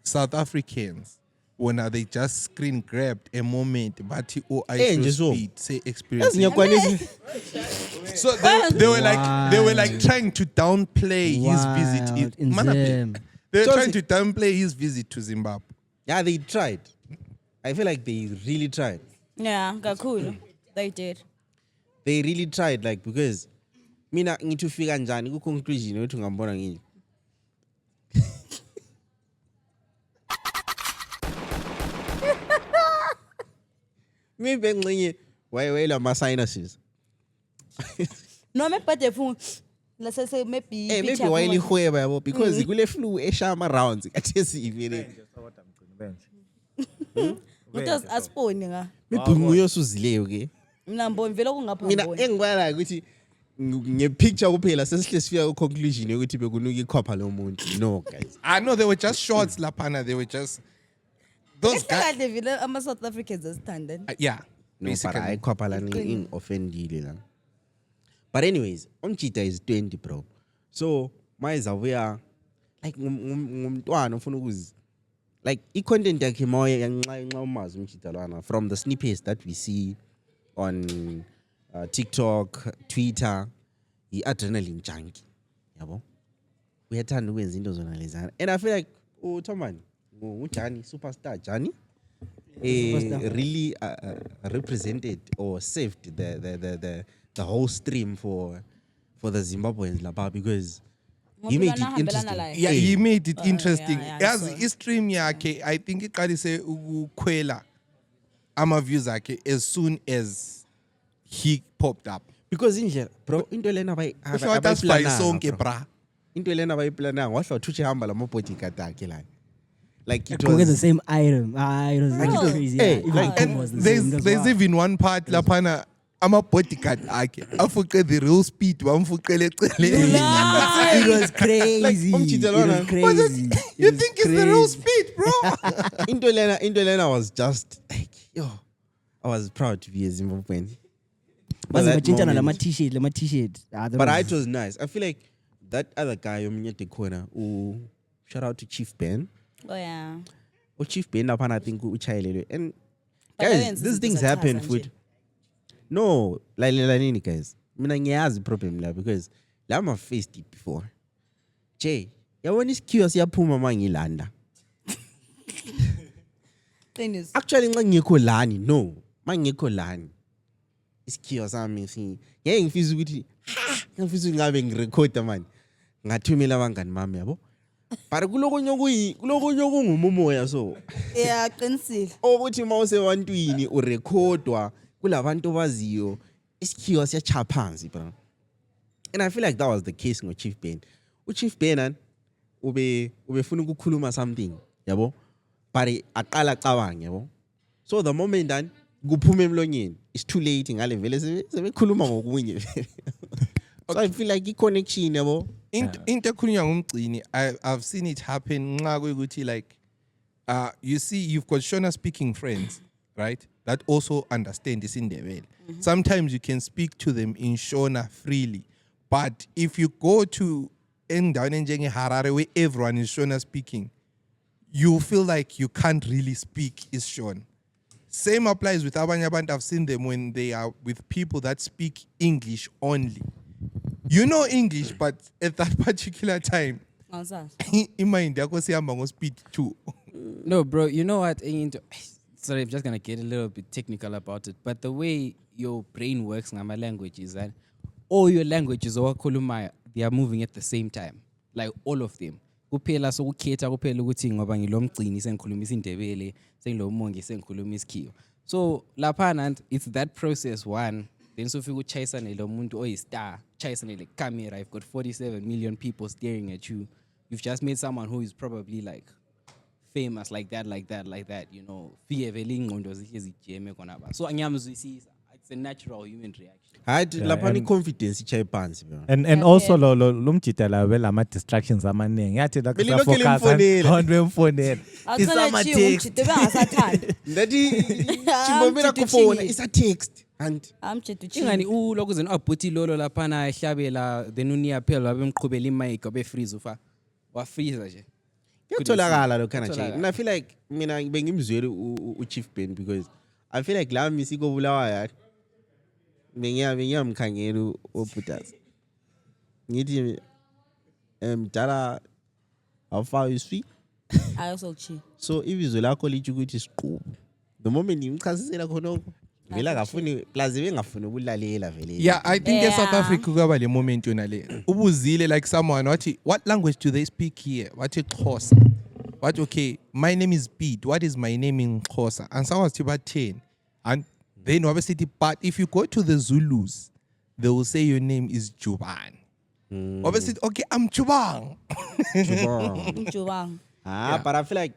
[SPEAKER 1] South Africans, when they just screen grabbed a moment, but I show speed, say experience. So they were like trying to downplay his visit in Manapur. They were trying to downplay his visit to Zimbabwe.
[SPEAKER 8] Yeah, they tried. I feel like they really tried.
[SPEAKER 9] yeah kakhulu they did
[SPEAKER 8] They really tried like because mina ngithufika njani ku conclusion ukuthi ngambona ngini. Maybe ngcinye wayela ma sinuses.
[SPEAKER 9] no maybe but if let's say maybe
[SPEAKER 8] Maybe wayelihweba yabo because kule flu eshama rounds kathi sivile.
[SPEAKER 9] uthi asiponi nga
[SPEAKER 8] Maybe nguye osuzileyo ke.
[SPEAKER 9] mina mboni vele kungapha
[SPEAKER 8] Mina
[SPEAKER 9] mboni
[SPEAKER 8] engibala ukuthi ngepicture kuphela sesihle sifika ku conclusion ukuthi bekunuka ikhopha lo muntu. No guys.
[SPEAKER 1] I know they were just shots, Lapana. They were just those guys.
[SPEAKER 9] kahle vele ama South Africans asithanda
[SPEAKER 1] Yeah,
[SPEAKER 8] No, but
[SPEAKER 1] basically.
[SPEAKER 8] I khopha la ngin offendile la. But anyways, Umchita is 20 bro. So mayiza buya like ngumntwana ufuna ukuzi like i-content yakhe moya yanxa umazi Umchita lwana from the snippets that we see on TikTok, Twitter, i-adrenaline junkie. Yabo? Uyathanda ukwenza into zona lezana. And I feel like Thomani uJani superstar Jani really represented or saved the whole stream for for the Zimbabweans lapha because he made it interesting.
[SPEAKER 1] Yeah, he made it interesting.
[SPEAKER 9] yeah,
[SPEAKER 1] Yazi i-stream yakhe I think iqalise ukukhwela ama-views akhe as soon as he popped up.
[SPEAKER 8] Because indlela bro into lena
[SPEAKER 1] Usho wathi asifaye sonke bra.
[SPEAKER 8] into lena abayiplananga wahle wathi hamba lama-bodyguard akhe la. Like it
[SPEAKER 10] Look at the
[SPEAKER 8] was
[SPEAKER 10] same item. It was crazy.
[SPEAKER 8] Hey,
[SPEAKER 10] Even
[SPEAKER 8] like,
[SPEAKER 10] Tom was the
[SPEAKER 1] There's
[SPEAKER 10] same as
[SPEAKER 1] there's
[SPEAKER 10] well.
[SPEAKER 1] even one part laphana ama-bodyguard akhe afuqe the real speed bamfuqele eceleni.
[SPEAKER 10] It was crazy.
[SPEAKER 8] Like,
[SPEAKER 10] It
[SPEAKER 8] umchithelwana.
[SPEAKER 10] was crazy.
[SPEAKER 1] You think it's the real speed, bro?
[SPEAKER 8] into lena was just like yo, I was proud to be a Zimbabwean. For
[SPEAKER 10] Baze
[SPEAKER 8] that
[SPEAKER 10] bachintana
[SPEAKER 8] moment.
[SPEAKER 10] lama t-shirt.
[SPEAKER 8] But it was nice. I feel like that other guy Omnyete Kona, shout out to Chief Ben.
[SPEAKER 9] Oh yeah.
[SPEAKER 8] Chief Ben upon I think uchayelelwe. And
[SPEAKER 9] But
[SPEAKER 8] guys,
[SPEAKER 9] ayenza
[SPEAKER 8] these
[SPEAKER 9] izinto
[SPEAKER 8] things
[SPEAKER 9] zachaza
[SPEAKER 8] happen
[SPEAKER 9] nje.
[SPEAKER 8] food. No, like guys. Mina ngiyazi problem la because la ma faced it before. Jay, yabona isikhiwo siyaphuma mangilanda.
[SPEAKER 9] Thing
[SPEAKER 8] Actually nxa ngikho lani, no. Mangikho lani. Isikhiwo sami ngeke ngifisa ukuthi ngifisa ngabe ngirecorda man. Ngathumela abangani mami yabo. But kulokunye okungumumoya so.
[SPEAKER 9] Yeah, qinisile.
[SPEAKER 8] Ukuthi mawusebantwini urecordwa kulabantu baziyo isikhiwo siyachapha phansi bro. And I feel like that was the case with Chief Ben. Chief Ben ubefuna ukukhuluma something, yabo? But aqala cabange, yabo? So the moment that kuphume emlonyeni, it's too late ngale vele sebekhuluma ngokunye. So I feel like i-connection, yabo?
[SPEAKER 1] Into ekhulunywa ngumgcini, I've seen it happen nxa kuyukuthi like you see you've got Shona speaking friends, right? That also understand isiNdebele. Sometimes you can speak to them in Shona freely. But if you go to endaweni njenge Harare where everyone is Shona speaking, you feel like you can't really speak Shona. Same applies with abanye abantu. I've seen them when they are with people that speak English only. You know English, but at that particular time, in mind, yakho sihamba ngo speed too.
[SPEAKER 11] No, bro, you know what? Sorry, I'm just going to get a little bit technical about it. But the way your brain works in my language is that all your languages, they are moving at the same time. Like all of them. Kuphela sokukhetha kuphela ukuthi ngoba ngilomgcini sengikhuluma isiNdebele, sengilomongi sengikhuluma isikhiwo. So laphana it's that process one. Then so fika uchayisane lo muntu oyistar, chayisane le camera, you've got 47 million people staring at you. You've just made someone who is probably like famous like that, you know. Fike vele ingqondo zihle zijeme khona ba. So ngiyamzwisisa. It's a natural human reaction.
[SPEAKER 8] Lapha confidence ichaye phansi bro.
[SPEAKER 13] And also lo mjitela vela ama distractions amaningi. Yathi la kusa focus on wemfonela.
[SPEAKER 9] Isama text.
[SPEAKER 8] Ndathi chibomela ku phone isa text. And
[SPEAKER 11] ingani lokho zena abhuti lolo laphana ehlabela then uniya phela babemqhubela imic obefreeze ufa wafreeze nje.
[SPEAKER 8] Kuyatholakala lo kana nje. And I feel like mina bengimzwele uChief Ben because I feel like la misiko Bulawayo ngiyamkhangela uButas. Ngithi mdala awufaka iswi.
[SPEAKER 9] Also chi.
[SPEAKER 8] So ibizwe lakho lithi ukuthi siqhubu. The moment ngimchasisela khonoko vela kafuni plus bengafuni ukulalela vele.
[SPEAKER 1] Yeah, I think South Africa kugaba le moment yona le. Ubuzile like someone wathi what language do they speak here? Wathi Xhosa. What okay, my name is Pete. What is my name in Xhosa? And someone was about 10. And then obviously but if you go to the Zulus, they will say your name is Juban. Obviously okay, I'm Jubang.
[SPEAKER 9] Jubang.
[SPEAKER 8] But I feel like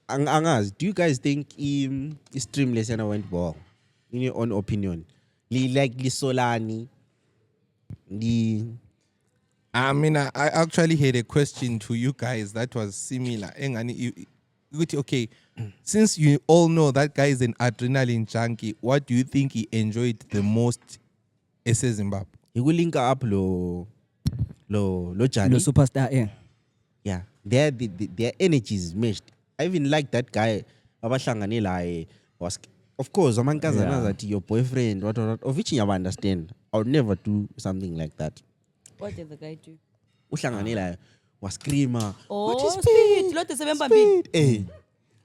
[SPEAKER 8] Angas, do you guys think Streamless and went well? In your own opinion, like Solani,
[SPEAKER 1] I mean, I actually had a question to you guys that was similar. Okay, since you all know that guy is an adrenaline junkie, what do you think he enjoyed the most as Zimbabwe?
[SPEAKER 8] He will link up lo Johnny.
[SPEAKER 10] No superstar,
[SPEAKER 8] yeah. Their energies meshed. I even like that guy. Abashanganela was. Of course, amankazana that your boyfriend, what, of which you understand. I would never do something like that.
[SPEAKER 9] What did the guy do?
[SPEAKER 8] Ushanganela was screamer.
[SPEAKER 9] Oh, speed. Lot is remember speed.
[SPEAKER 8] Eh.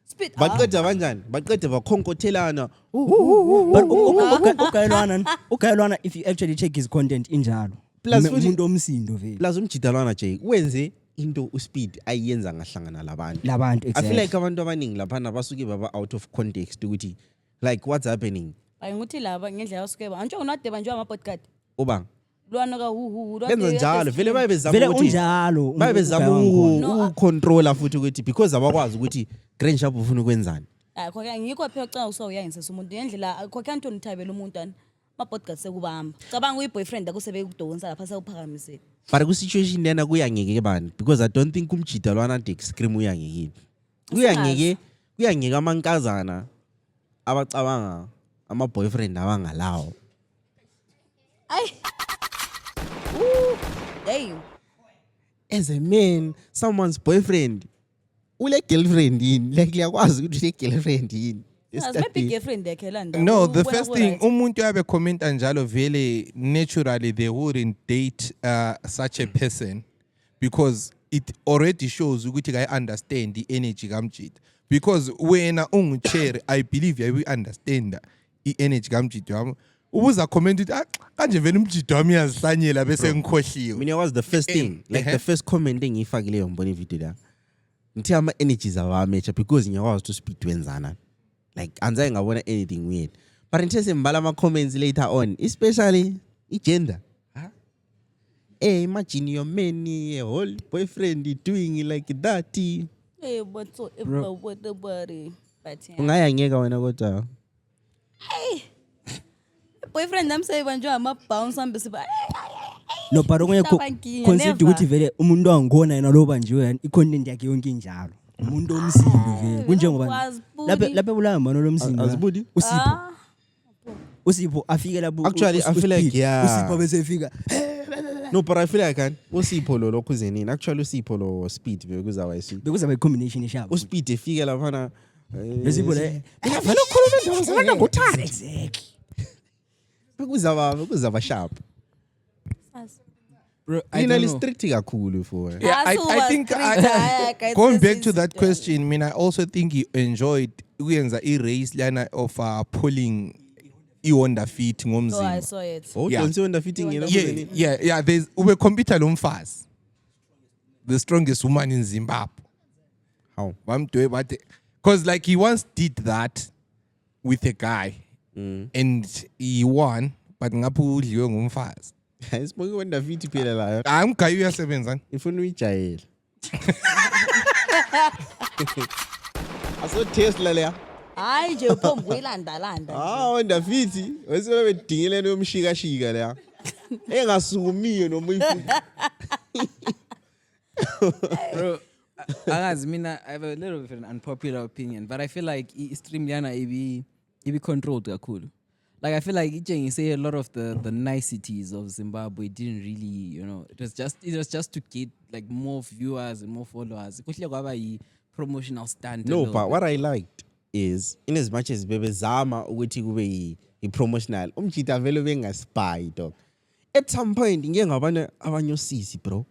[SPEAKER 9] Speed.
[SPEAKER 8] But got Javanjan, but got the Konkotelana.
[SPEAKER 10] But Ukailwana, if you actually check his content in Jalo,
[SPEAKER 8] plus futhi
[SPEAKER 10] umuntu omsindo vele
[SPEAKER 8] plus umjidalwana nje wenze into uSpeed ayenza ngahlangana labantu
[SPEAKER 10] labantu
[SPEAKER 8] I feel like abantu abaningi lapha nabasuke baba out of context ukuthi like what's happening
[SPEAKER 9] Ayinguthi laba ngendlela yasuke ba antsho unadeba nje ama podcast
[SPEAKER 8] ubang
[SPEAKER 9] lwana ka hu
[SPEAKER 8] benza njalo vele bayebezama
[SPEAKER 10] vele
[SPEAKER 8] ukuthi
[SPEAKER 10] unjalo
[SPEAKER 8] bayebezama ucontroller futhi ukuthi because abakwazi ukuthi Grand Sharp ufuna ukwenzani
[SPEAKER 9] akho ke ngikho phela ucanga usawuyangisa umuntu ngendlela akho ke Anthony Thabela umuntu ani ama podcast sekubamba cabanga uyi boyfriend akusebe kudonsa lapha sekuphakamisela
[SPEAKER 8] but ku situation lena kuyangeke bani because I don't think umjidalwana Dick Scream uyangeke amankazana abacabanga ama boyfriend abangalawo
[SPEAKER 9] ay damn
[SPEAKER 8] as a man someone's boyfriend ule girlfriend yini like liyakwazi ukuthi le girlfriend yini
[SPEAKER 9] maybe girlfriend yakhe landa
[SPEAKER 1] no the first thing umuntu yabe comment njalo vele naturally they wouldn't date such a person because it already shows ukuthi I understand the energy kamjida because wena ungucherry I believe you understand the energy kamjida wami ubuza comment ukuthi kanje vele umjida wami yazihlanyela bese ngikhohliwe
[SPEAKER 8] mina was the first thing like the first comment engiyifakileyo ngibona video la ngithi ama energies awamecha because ngiyakwazi to speak wenzana like anzaye ngabona anything weird but ngithe mbala ama comments later on especially gender imagine your man a whole boyfriend doing like that
[SPEAKER 9] but so what the body but
[SPEAKER 8] ungayangeka wena kodwa
[SPEAKER 9] hey boyfriend namsebe nje ama bounce ambe siba
[SPEAKER 10] no but okunye concept ukuthi vele umuntu angona yena lo banjiwe i-content yakhe yonke injalo umuntu omsindo vele kunjengoba lapha bulanga mano lomsindo
[SPEAKER 8] azibudi
[SPEAKER 10] usipho afike lapho
[SPEAKER 8] actually I feel like
[SPEAKER 10] usipho bese efika
[SPEAKER 8] no but I feel like usipho lo lokho zenini actually usipho lo Speed
[SPEAKER 10] bekuzaba i-combination eshabo
[SPEAKER 8] uSpeed efike lapha na
[SPEAKER 10] besipho le
[SPEAKER 8] mina vele ukhuluma indaba zabantu ngothanda exactly bekuzaba sharp
[SPEAKER 11] Bro,
[SPEAKER 8] I know strict kakhulu for
[SPEAKER 1] yeah, I think going back to that question, I mean, I also think he enjoyed uyenza i-race lana of pulling i-Honda Fit ngomzimba.
[SPEAKER 9] Oh, I saw it.
[SPEAKER 8] Oh, yeah. Don't see Honda Fitting
[SPEAKER 1] yeah, there's ube computer lo mfazi. The strongest woman in Zimbabwe.
[SPEAKER 8] How?
[SPEAKER 1] Because like he once did that with a guy and he won, but ngapho udliwe ngumfazi.
[SPEAKER 8] Isibuke Honda Fit phela la.
[SPEAKER 1] I'm guy uyasebenza.
[SPEAKER 8] Ifuna uyijayela. Aso Tesla leya.
[SPEAKER 9] Hayi nje uphomba uyilandalanda.
[SPEAKER 8] Honda Fit, wesebe bedingile nomshika leya. Engasukumiyo noma uyifuthi.
[SPEAKER 11] Bro, I have a little bit of an unpopular opinion, but I feel like stream Liana be controlled kakhulu. Like I feel like you say a lot of the niceties of Zimbabwe didn't really, it was just to get like more viewers and more followers. Promotional stand.
[SPEAKER 8] No, but what I liked is in as much as bebe zama ukuthi kube i-promotional umjida vele bengaspy dog. At some point ngeke ngabana abanye osisi bro.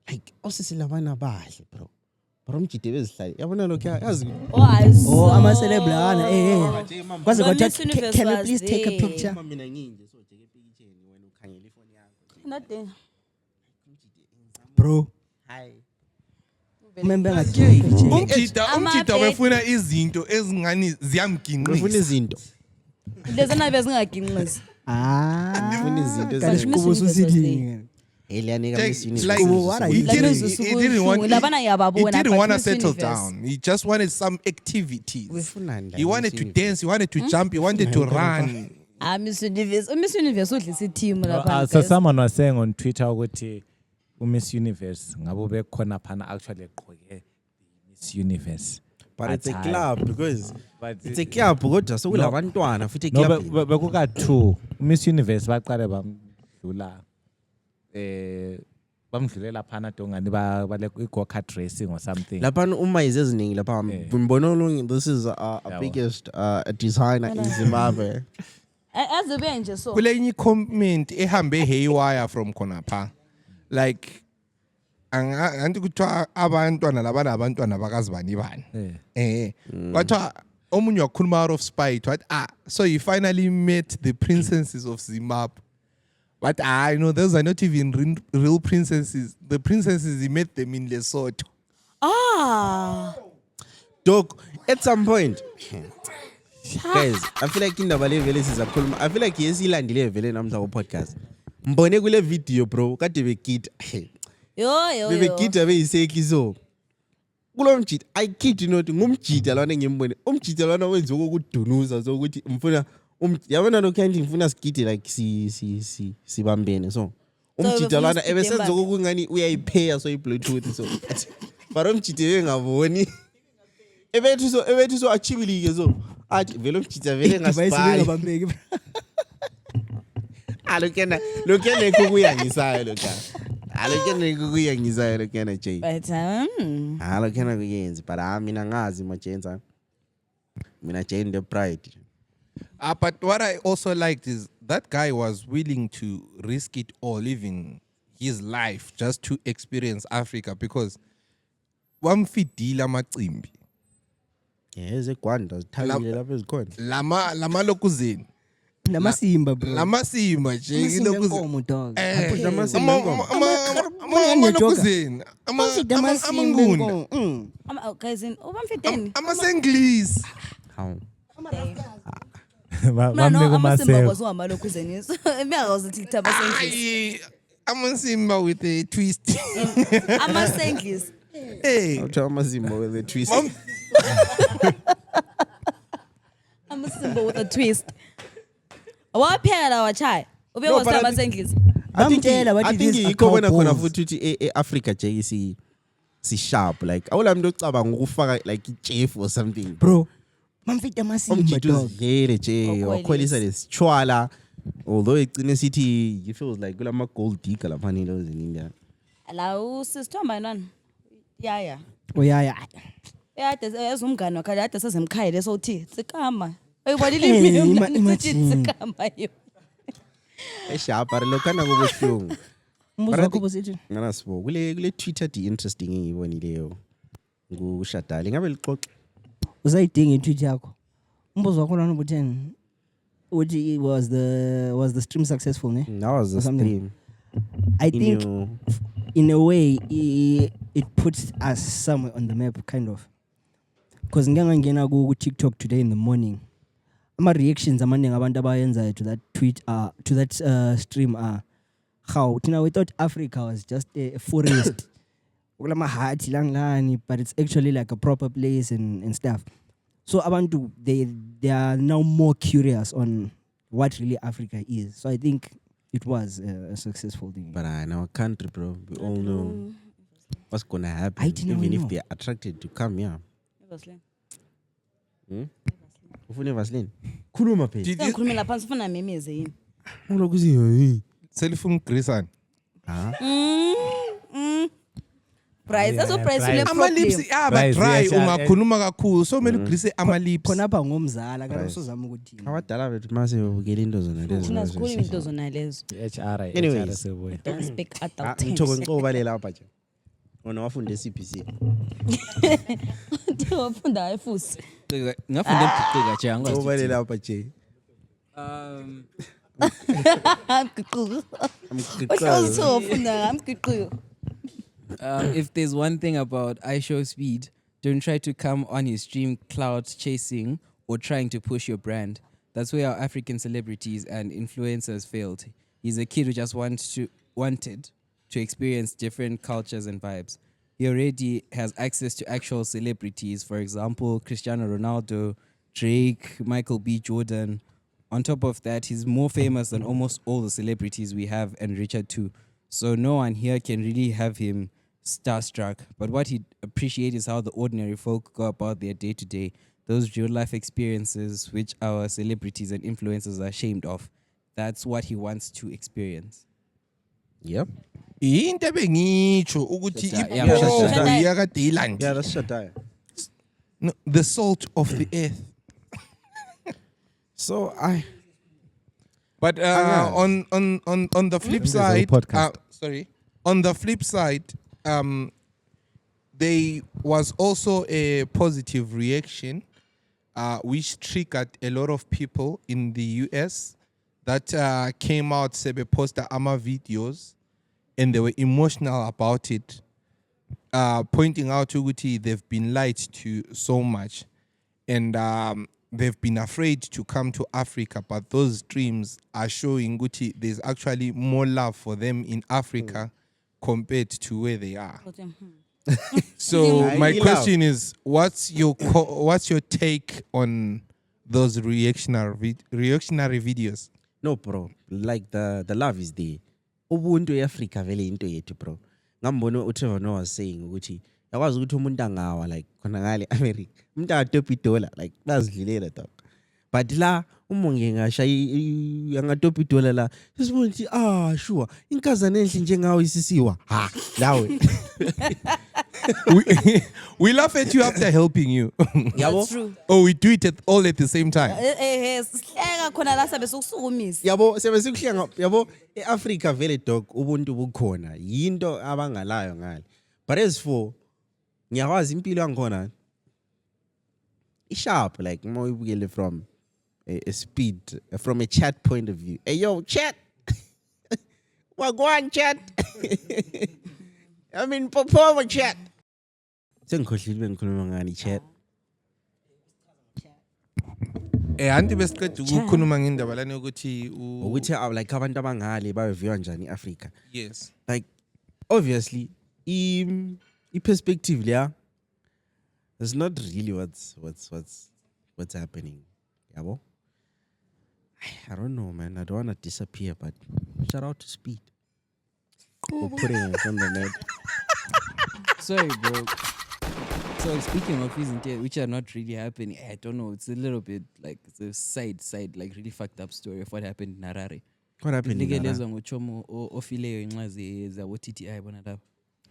[SPEAKER 8] Like osisi labana bahle bro. Bro umjida bezihlala. Yabona lokho yazi.
[SPEAKER 10] Oh ama celebrana kwaze kwathi can you please take a picture?
[SPEAKER 8] Mina nginje so take picture wena ukhangela ifoni yakho.
[SPEAKER 9] Nothing.
[SPEAKER 10] Bro.
[SPEAKER 8] Hi.
[SPEAKER 10] Remember ngathi
[SPEAKER 1] umjida wefuna izinto ezingani ziyamginqisa.
[SPEAKER 8] Ufuna izinto.
[SPEAKER 9] Lezana bezingaginqisi.
[SPEAKER 8] Ufuna izinto
[SPEAKER 10] ezikubo usithi
[SPEAKER 8] Elianika Miss
[SPEAKER 1] Like, he didn't want to settle down. He just wanted some activities. He wanted to dance. He wanted to jump. He wanted to run.
[SPEAKER 9] Miss Universe udlisa team
[SPEAKER 13] So someone was saying on Twitter ukuthi Miss Universe ngabo bekhona phana actually egqoke Miss Universe.
[SPEAKER 8] But it's a club because it's a club kodwa sokulabantwana futhi club.
[SPEAKER 13] No, bekuka 2 Miss Universe baqale bamdlula bamdlulela phana dongani bale go-kart racing or something.
[SPEAKER 8] Lapha uma izeziningi lapha ngibona this is a biggest designer in Zimbabwe.
[SPEAKER 9] Azibe nje so.
[SPEAKER 1] Kule enye comment ehambe haywire from khonapha. Like angathi kuthiwa abantwana labana abantwana bakazibani bani. Kwathiwa omunye wakhuluma out of spite wathi so you finally met the princesses of Zimbabwe. But I know those are not even real princesses. The princesses, he met them in Lesotho.
[SPEAKER 9] Ah.
[SPEAKER 8] Dog, at some point, guys, I feel like indaba le vele sizakhuluma. I feel like yesilandile vele namhla podcast. Mbone kule video bro, kade begida.
[SPEAKER 9] Yo.
[SPEAKER 8] Bebegida beyiseki so. Kulo mjida, I kid you not, ngumjida lwana ngimbone. Umjida lwana wenza ukudunuza so ukuthi mfuna yabona lokho kanti ngifuna sigide like sibambene so. Umjida lwana ebesenza ukungani uyayiphaya so i-bluetooth so. But umjida engaboni. Ebethu so achibilike so. Athi vele umjida vele ngasibali. Lokena kukuyangisayo lokha. Lokena kukuyangisayo lokena Jay.
[SPEAKER 9] But
[SPEAKER 8] lokena kuyenza but mina ngazi majenza. Mina Jay the pride.
[SPEAKER 1] But what I also liked is that guy was willing to risk it all, even his life, just to experience Africa because wamfidila amacimbi.
[SPEAKER 8] Ezegwanda zithabile lapha ezikhona.
[SPEAKER 1] Lama lokuzeni.
[SPEAKER 10] Namasimba bro.
[SPEAKER 1] Namasimba nje
[SPEAKER 10] lokuzeni dog.
[SPEAKER 1] Lokuzeni. Amanguni.
[SPEAKER 9] Guys, ubamfiteni.
[SPEAKER 1] Ama-English.
[SPEAKER 8] How?
[SPEAKER 9] Amasimba wasuhamba lokuzeni. Miyazi ukuthi ama-English.
[SPEAKER 1] Amasimba with a twist.
[SPEAKER 9] Ama-English.
[SPEAKER 1] Hey.
[SPEAKER 8] I'll try Amasimba with a twist.
[SPEAKER 9] Amasimba with a twist. Waphela lawa chai. Ube wasa ama-English.
[SPEAKER 8] I think yikho bona khona futhi uthi Africa Jay si sharp like awula muntu ocabanga ukufaka like ichef or something
[SPEAKER 10] bro. Mamfita masimba dog.
[SPEAKER 8] Ngere Jay wakhwelisa lesitshwala although egcine sithi he feels like kulama gold digger lapha nilo zininda.
[SPEAKER 9] La usithomba nani? Yaya.
[SPEAKER 10] Uyaya.
[SPEAKER 9] Ezumngane wakhe kade sezemkhaya leso uthi tsikama. Ayibonile mina tsikama yo.
[SPEAKER 8] Eshapha lokana kubuhlungu.
[SPEAKER 10] Umbuzo wakho bosithi.
[SPEAKER 8] Ngana sibo kule Twitter di interesting engiyibonileyo. Ngushadali ngabe lixoxe.
[SPEAKER 10] Uzayidinga i-tweet yakho. Umbuzo wakho lana ubutheni? Uthi was the stream successful ne?
[SPEAKER 8] That was the stream.
[SPEAKER 10] I think in a way it puts us somewhere on the map kind of. Because ngangena ku TikTok today in the morning. Ama reactions amaningi abantu abayenzayo to that tweet to that stream how we thought Africa was just a forest. But it's actually like a proper place and stuff. So abantu they are now more curious on what really Africa is. So I think it was a successful thing.
[SPEAKER 8] But in our country, bro, we all know what's gonna happen. Even if they're attracted to come here. Ufune Vaseline. Khuluma phela.
[SPEAKER 9] Ngikhulumela phansi ufuna memeze yini?
[SPEAKER 8] Ulokuthi
[SPEAKER 1] Selifuna Grisani.
[SPEAKER 9] Price aso price le
[SPEAKER 1] ama lips dry ungakhuluma kakhulu so kumele ugrise ama lips
[SPEAKER 10] khona apha ngomzala kana usozama ukuthi
[SPEAKER 8] abadala bethu mase bebukela into zona lezo.
[SPEAKER 9] Thina sikhuluma into zona lezo.
[SPEAKER 8] Anyways,
[SPEAKER 9] Don't speak adult things.
[SPEAKER 8] ngithoka ngicobalela lapha nje. Wona wafunda eCPC.
[SPEAKER 9] Wafunda efusi.
[SPEAKER 11] Ngafunda eBhiceka nje angikwazi.
[SPEAKER 8] Cobalela lapha nje.
[SPEAKER 11] If there's one thing about iShowSpeed, don't try to come on his stream cloud chasing or trying to push your brand. That's where our African celebrities and influencers failed. He's a kid who just wanted to experience different cultures and vibes. He already has access to actual celebrities, for example, Cristiano Ronaldo, Drake, Michael B. Jordan. On top of that, he's more famous than almost all the celebrities we have, and Richard too. So no one here can really have him starstruck. But what he'd appreciate is how the ordinary folk go about their day-to-day, those real-life experiences which our celebrities and influencers are ashamed of. That's what he wants to experience.
[SPEAKER 8] Yep.
[SPEAKER 1] Into ebengitsho ukuthi
[SPEAKER 8] Yeah, that's Shataya.
[SPEAKER 1] The salt of the earth.
[SPEAKER 8] So
[SPEAKER 1] But on the flip side, on the flip side, there was also a positive reaction, which triggered a lot of people in the US that came out, Sebe posted ama videos, and they were emotional about it, pointing out ukuthi they've been lied to so much, and they've been afraid to come to Africa, but those dreams are showing ukuthi there's actually more love for them in Africa compared to where they are. So my question is, what's your take on those reactionary videos?
[SPEAKER 8] No, bro. Like the love is there. Ubuntu Africa vele into yethu, bro. Ngambona uTrevor Noah was saying ukuthi yakwazi ukuthi umuntu angawa like khona ngale America. Umuntu atopi dollar like bazidlilela dog. But la umonge ngasha angatopi dollar la. Sisibona ukuthi sure inkazana enhle njengawe isisiwa. Ha, lawe.
[SPEAKER 1] we laugh at you after helping you.
[SPEAKER 9] That's true.
[SPEAKER 1] Oh, we do it all at the same time.
[SPEAKER 9] Sihleka khona la sabe sokusukumisa.
[SPEAKER 8] Yabo sebesikuhlenga yabo eAfrica vele dog ubuntu bukhona yinto abangalayo ngale. But as for ngiyakwazi impilo yangikhona sharp like more ibukele from a speed from a chat point of view. Hey yo chat. Wagwan chat. I mean perform chat. Sengikhohlile ngikhuluma ngani chat.
[SPEAKER 1] Anti besiqeda ukukhuluma ngendaba lana ukuthi
[SPEAKER 8] ukuthi like abantu abangale bayeviwa njani eAfrica.
[SPEAKER 1] Yes.
[SPEAKER 8] Like obviously I perspective there is not really what's happening. Yabo? I don't know, man. I don't want to disappear, but shout out to Speed for putting us on the net.
[SPEAKER 11] Sorry, bro. So speaking of things which are not really happening, I don't know. It's a little bit like it's a side, like really fucked up story of what happened in Harare.
[SPEAKER 8] What happened in Harare?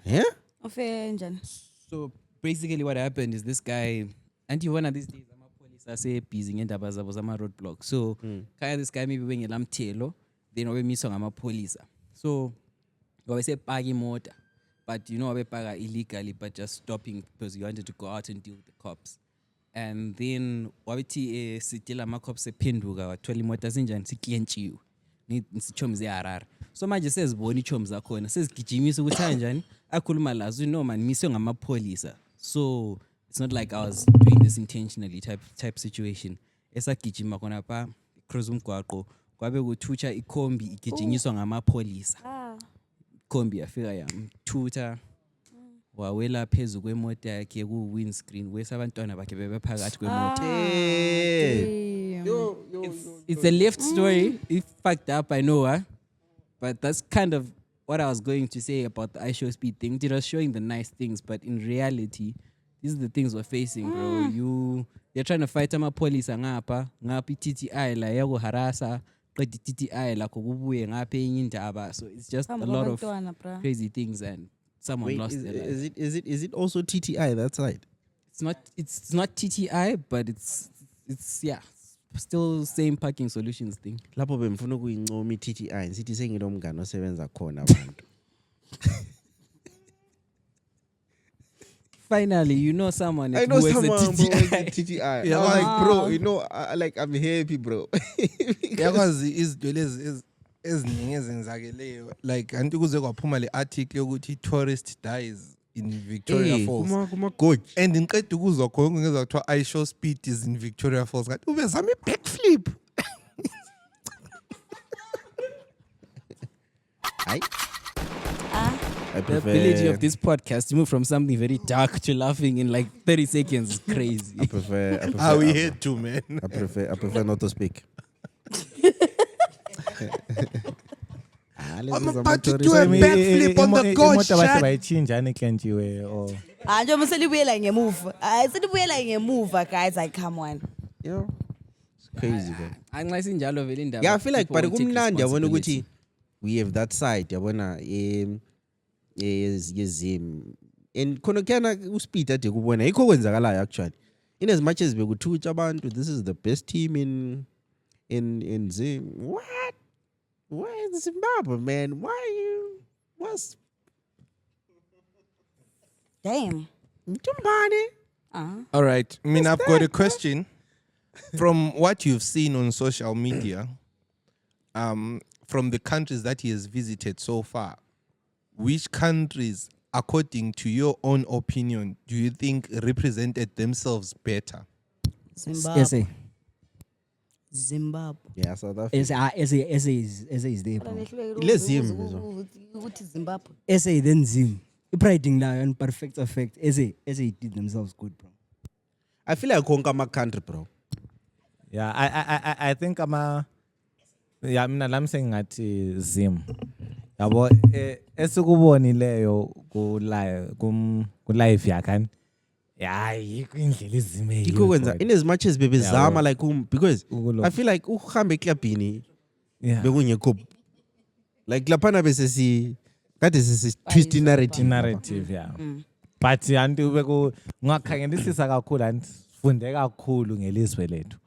[SPEAKER 8] Yeah?
[SPEAKER 11] So basically what happened is this guy, and one of these days I say busy ngendaba zabo zama roadblock. So kaya this guy maybe when ngelamthelo, then wabe miswa ngama police. So wabe se pagi motor. But you know, we paga illegally, but just stopping because you wanted to go out and deal with the cops. And then wabiti sitila ma cops sephenduka wathola imoto zinjani siklientshiwe. Ni sichomi zeharare. So manje sezibona ichomi zakhona sezigijimisa ukuthi kanjani akhuluma lazo no man miswe ngamapholisa. So it's not like I was doing this intentionally type situation. Esagijima khona pa cross umgwaqo kwabe kuthutsha ikhombi igijinyiswa ngamapholisa. Kombi yafika yamthutha wawela phezu kwemoto yakhe ku windscreen wese abantwana bakhe bebephakathi kwemoto. It's a left story. It fucked up, I know, but that's kind of what I was going to say about the iShowSpeed thing. It was showing the nice things, but in reality, these are the things we're facing, bro. They're trying to fight police ngapa TTI la yago harasa. So it's just a lot of crazy things and someone lost their life.
[SPEAKER 8] Is it also TTI that side?
[SPEAKER 11] It's not TTI, but it's still same parking solutions thing.
[SPEAKER 8] Lapho bemfuna ukuyincoma iTTI nsithi senginomngane osebenza khona abantu.
[SPEAKER 11] Finally, you know someone
[SPEAKER 8] I know
[SPEAKER 11] who
[SPEAKER 8] someone
[SPEAKER 11] works at
[SPEAKER 8] TTI.
[SPEAKER 11] TTI.
[SPEAKER 8] Yeah, I'm like, bro, you know, I'm happy, bro.
[SPEAKER 1] Because izinto eziningi ezenzakeleyo like anti kuze kwaphuma le article yokuthi tourist dies in Victoria Falls.
[SPEAKER 8] Kuma gorge.
[SPEAKER 1] And ngiqeda ukuzwa khona ngezwa kuthiwa iShowSpeed is in Victoria Falls. Ngathi ubezama backflip.
[SPEAKER 8] Hayi.
[SPEAKER 11] The ability of this podcast to move from something very dark to laughing in like 30 seconds is crazy.
[SPEAKER 8] I prefer
[SPEAKER 1] we had to, man.
[SPEAKER 8] I prefer not to speak.
[SPEAKER 1] I'm about to do a backflip on the gorge shot.
[SPEAKER 9] Nje muselibuyela ngemuva. Selibuyela ngemuva guys, like come on.
[SPEAKER 8] Yeah. It's crazy, man.
[SPEAKER 11] Anxa sinjalo vele indaba.
[SPEAKER 8] Yeah, I feel like but kumnandi yabona ukuthi we have that side yabona yezim and khona kuyana uSpeed ade kubona yikho kwenzakalayo actually in as much as bekuthutsha abantu this is the best team in Zim. Why in Zimbabwe, man? What's
[SPEAKER 9] damn
[SPEAKER 1] all right, I mean I've got a question from what you've seen on social media. from the countries that he has visited so far, which countries, according to your own opinion, do you think represented themselves better?
[SPEAKER 10] SA.
[SPEAKER 9] Zimbabwe.
[SPEAKER 8] Yeah, South Africa.
[SPEAKER 10] SA is there, bro.
[SPEAKER 8] Let's Zim.
[SPEAKER 9] Ukuthi Zimbabwe.
[SPEAKER 10] SA then Zim. Pride in lion, perfect effect. SA did themselves good, bro.
[SPEAKER 8] I feel like konka my country, bro.
[SPEAKER 13] Yeah, I think mina lami sengathi Zim. Yabo esikubonileyo ku live yakani. Yeah, yikho indlela izime.
[SPEAKER 8] Dikho kwenza in as much as baby zama like because I feel like uhambe eklabhini bekungekho like laphana bese si kade sisi twist narrative
[SPEAKER 13] yeah. But anti beku ngakhangelisisa kakhulu and funde kakhulu ngelizwe lethu.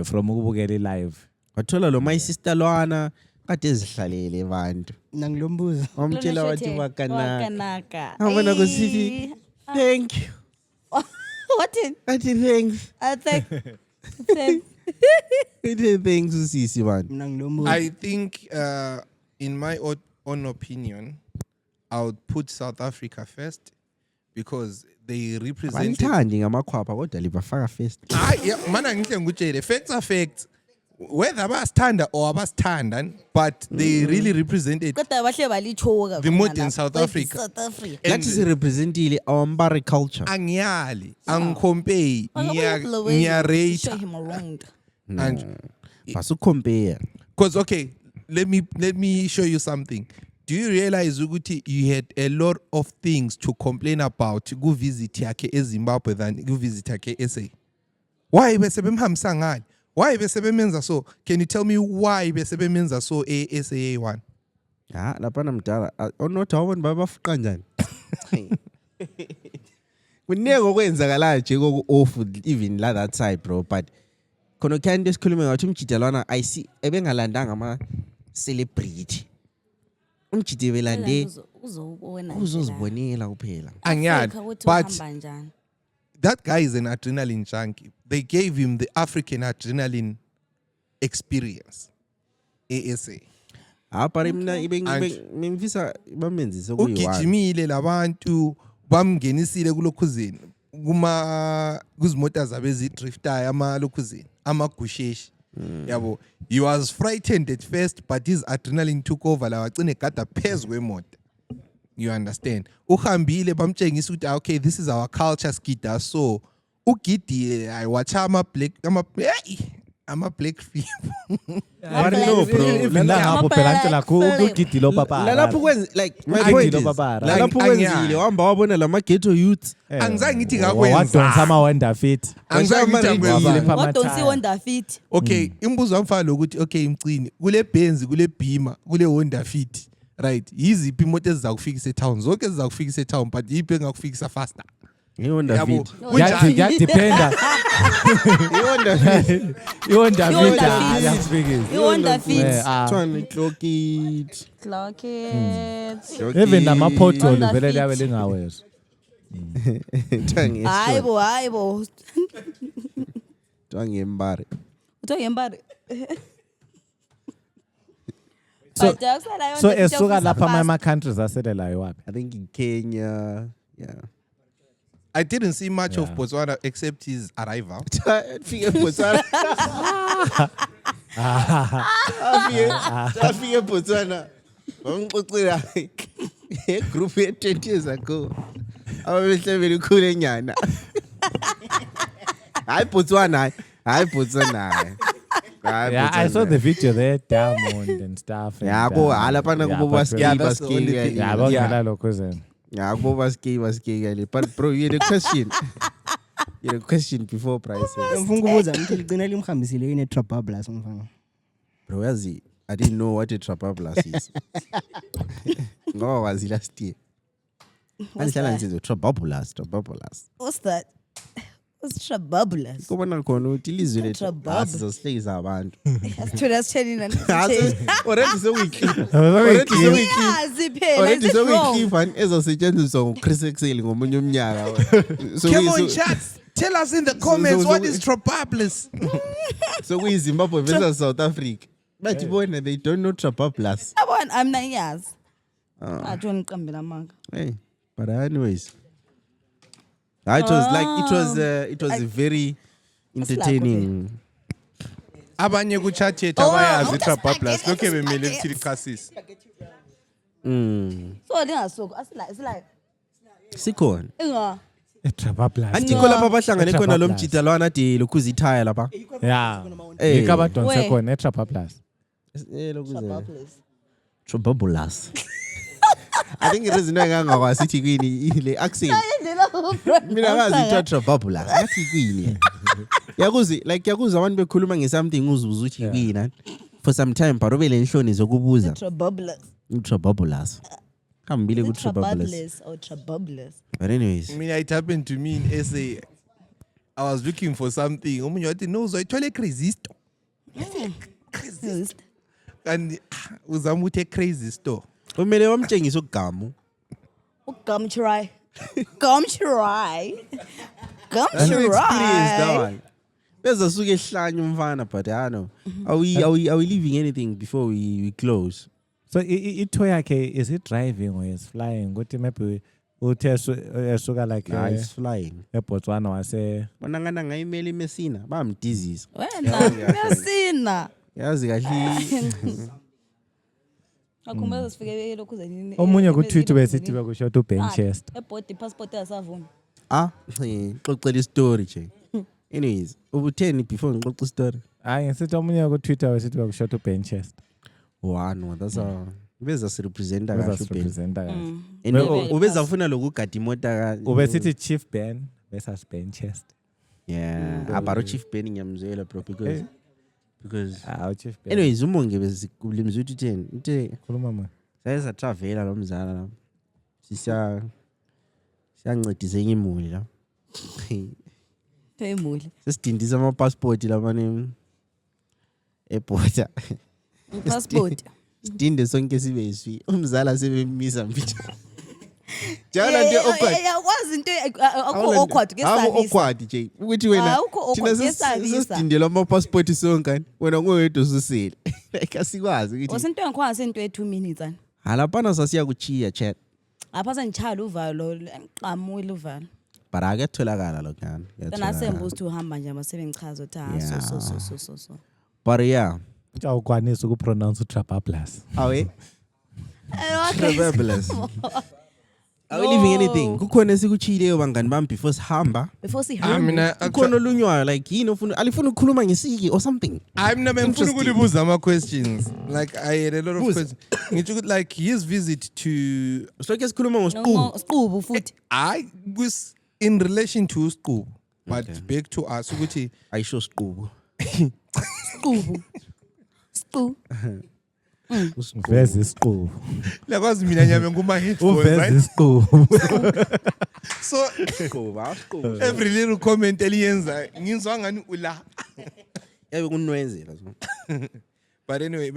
[SPEAKER 13] From ukubukela live.
[SPEAKER 8] Wathola lo my sister lwana kade ezihlalele abantu.
[SPEAKER 10] Nangilombuzo.
[SPEAKER 8] Wamtshela wathi
[SPEAKER 9] wakanaka.
[SPEAKER 8] Awona kusithi thank you.
[SPEAKER 9] What in?
[SPEAKER 8] Athi thanks.
[SPEAKER 9] Thanks.
[SPEAKER 8] Thanks usisi man.
[SPEAKER 1] I think in my own opinion, I would put South Africa first because they represent.
[SPEAKER 8] Banithandi ngamakhwapha kodwa libafaka first.
[SPEAKER 1] Yeah, mana ngihle ngutshele facts are facts. Whether abasithanda or abasithanda, but they really represented the modern South Africa.
[SPEAKER 8] That is representile our Mbari culture.
[SPEAKER 1] Angiali, angcompare, rate.
[SPEAKER 8] Pasu compare.
[SPEAKER 1] Because okay, let me show you something. Do you realize Uguti, you had a lot of things to complain about to go visit yake Zimbabwe than go visit yake SA? Why besebe mhamsangani? Why besebe menza so? Can you tell me why besebe menza so SA one?
[SPEAKER 8] Yeah, lapana mdala. Onothi awubona babafuqa njani? Kunego kwenzakala nje ko off even la that side bro, but kono kandi esikhulume ngathi umjidelwana I see ebengalandanga ama celebrity. Umjide belande uzozibonela kuphela.
[SPEAKER 1] Angiyani, but that guy is an adrenaline junkie. They gave him the African adrenaline experience. ASA.
[SPEAKER 8] Apare mina ngimfisa bamenzise kuyiwa.
[SPEAKER 1] Ugijimile labantu bamngenisile kulokhuzeni kuzimota zabe zidriftayo amalokhuzeni amagusheshi. Yabo, he was frightened at first, but his adrenaline took over. La wagcine gada phezu kwemota. You understand? Uhambile bamtshengisa ukuthi okay, this is our culture skida. So ugidi I watch ama black people.
[SPEAKER 8] No bro.
[SPEAKER 13] Even lapho phela ntela kugidi lo papa.
[SPEAKER 8] Lapho kwenza like my point is lapho kwenzile wahamba wabona lama ghetto youth.
[SPEAKER 1] Angizange ngithi ngakwenza.
[SPEAKER 13] Wadonsa ama Wonder Fit.
[SPEAKER 1] Angizange ngithi ngakwenza.
[SPEAKER 9] Wadonsa Wonder Fit.
[SPEAKER 1] Okay, imbuzo wamfana ukuthi okay imcini kule Benz kule Beamer kule Wonder Fit. Right, yiziphi imoto ezizakufikisa etown? Zonke ezizakufikisa etown, but yiphi engakufikisa faster?
[SPEAKER 8] Yonda Fit.
[SPEAKER 13] Ya dependa.
[SPEAKER 8] Yonda Fit.
[SPEAKER 13] Yonda Fit yakufikisa.
[SPEAKER 9] Yonda Fit.
[SPEAKER 8] Twana clock it.
[SPEAKER 13] Even nama portal vele liyabe lingawezwa.
[SPEAKER 9] Hayibo.
[SPEAKER 8] Twangembari.
[SPEAKER 9] Uthongembari.
[SPEAKER 13] So esuka lapha ama countries aselelayo wapi?
[SPEAKER 8] I think in Kenya, yeah.
[SPEAKER 1] I didn't see much of Botswana except his arrival.
[SPEAKER 8] Fike Botswana. Fike Botswana. Ngixoxela group ye 20 years ago. Ababehlebele khule nyana. Hayi Botswana.
[SPEAKER 13] Yeah, I saw the video there, Diamond and stuff.
[SPEAKER 8] Yeah, go alapana kubo baski.
[SPEAKER 13] Yeah, bangela lokho zen.
[SPEAKER 8] Yeah, go baski. But bro, you had a question. You had a question before prices.
[SPEAKER 10] Mfungubuza ngithi ligcina limhambisile ine Trapablas mfana.
[SPEAKER 8] Bro, yazi, I didn't know what a Trapablas is. Ngoba wazi last year. Angihlala ngithi Trapablas.
[SPEAKER 9] What's that? What's Trapablas?
[SPEAKER 8] Kubona khona uthi ilizwe lethu asizosihlekisa abantu.
[SPEAKER 9] Asithola
[SPEAKER 8] Already so we keep an ezosetshenziswa nguChris Excel ngomunye umnyaka.
[SPEAKER 1] Come on chats, tell us in the comments what is Trapablas.
[SPEAKER 8] So we Zimbabwe versus South Africa. But bona they don't know Trapaplas.
[SPEAKER 9] I'm 9 years. I don't come amanga.
[SPEAKER 8] Hey, but anyways, it was a very entertaining.
[SPEAKER 1] Abanye kuchat abayazi Trapaplas lokho bemele ukuthi lichasise.
[SPEAKER 9] So lingasoko like
[SPEAKER 8] Sikhona.
[SPEAKER 13] Trapaplas.
[SPEAKER 8] Andikho lapha abahlangane khona lo mjidalwana de lokhuza ithaya lapha.
[SPEAKER 13] Yeah. Ikabadonse khona Trapaplas.
[SPEAKER 8] Trapaplas. I think it is no ngangakwazi sithi kwini ile accent. Mina ngazi Trapaplas. Athi kwini. Yakuza abantu bekhuluma ngesomething uzuza uthi kwini. For some time but obele inhloni zokubuza. Trapaplas. Kambile ku Trapaplas
[SPEAKER 9] or Trapaplas.
[SPEAKER 8] But anyways,
[SPEAKER 1] I mean, it happened to me in SA. I was looking for something. Omunye wathi no uzoyithola crazy store. And uzama uthe crazy store.
[SPEAKER 8] Umele wamtshengisa ugamu.
[SPEAKER 9] Gum try. Gum try.
[SPEAKER 8] Beza suke ehlanya umfana but I know. Are we leaving anything before we close?
[SPEAKER 13] So ito yakhe is it driving or is flying? Ukuthi maybe uthe esuka like
[SPEAKER 8] it's flying.
[SPEAKER 13] eBotswana wase
[SPEAKER 8] Bonangana ngayimeli Messina bamdizisa.
[SPEAKER 9] Wena Messina.
[SPEAKER 8] Yazi kahle.
[SPEAKER 9] Akhumbuza sifike lokhu zenini.
[SPEAKER 13] omunye ku tweet besithi bekushoda uBenchester.
[SPEAKER 9] Ebhodi passport yasavuma.
[SPEAKER 8] Xoxela story nje. Anyways, ubutheni before ngixoxa story.
[SPEAKER 13] Hayi ngisithi omunye ku Twitter besithi bekushoda uBenchester.
[SPEAKER 8] One, that's a ubeza si representa kahle
[SPEAKER 13] representa
[SPEAKER 8] kahle. Ubeza ufuna lokugada imota ka.
[SPEAKER 13] Ubesithi Chief Ben versus Benchester.
[SPEAKER 8] Yeah, abaro Chief Ben ngiyamzwela bro because
[SPEAKER 13] Chief Ben.
[SPEAKER 8] Anyways, umonge bezikulimza uthini? Uthe
[SPEAKER 13] khuluma manje.
[SPEAKER 8] Sayeza travela lo mzala la. Siyancedisa enye imuli la.
[SPEAKER 9] Imuli.
[SPEAKER 8] Sesidindisa ama passport labane eborder.
[SPEAKER 9] Passport.
[SPEAKER 8] Sidinde sonke sibe iswi. Umzala sebemisa mfitha. Jana nje awkward.
[SPEAKER 9] Yakwazi into awkward ngesavisa.
[SPEAKER 8] Awkward nje. Ukuthi wena thina sesidindela ama passport sonke wena ngowedwa ususile. Like asikwazi ukuthi.
[SPEAKER 9] Wasinto engikhona sento 2 minutes ani.
[SPEAKER 8] Halapana sasiya kuchiya chat.
[SPEAKER 9] Apha sengichala uvalo ngiqamule uvalo.
[SPEAKER 8] But aketholakala lokana.
[SPEAKER 9] Then asembuza uhamba nje amasebengichaza uthi so.
[SPEAKER 8] But yeah.
[SPEAKER 13] Awukwanisa ukupronounce uTrapaplas.
[SPEAKER 8] Awe. Trapaplas. Are we leaving anything? Kukhona esikuchileyo bangani bami before sihamba.
[SPEAKER 1] Mina
[SPEAKER 8] kukhona olunywayo like yini ofuna alifuna ukukhuluma ngesiki or something.
[SPEAKER 1] Mina bengifuna ukulibuza ama questions. Like I had a lot of questions. Ngithi ukuthi like his visit to
[SPEAKER 8] soke sikhuluma
[SPEAKER 9] ngosiqubu futhi.
[SPEAKER 1] I was in relation to Squbu. But back to us ukuthi
[SPEAKER 8] ayisho Squbu.
[SPEAKER 9] Squbu. Squbu.
[SPEAKER 13] Uveza isiqubu.
[SPEAKER 1] Lakwazi mina nyame nguma headphones.
[SPEAKER 13] Uveza isiqubu.
[SPEAKER 1] So every little comment eliyenza ngizwa ngani ula.
[SPEAKER 8] Yabe kunwenzela.
[SPEAKER 1] But anyway,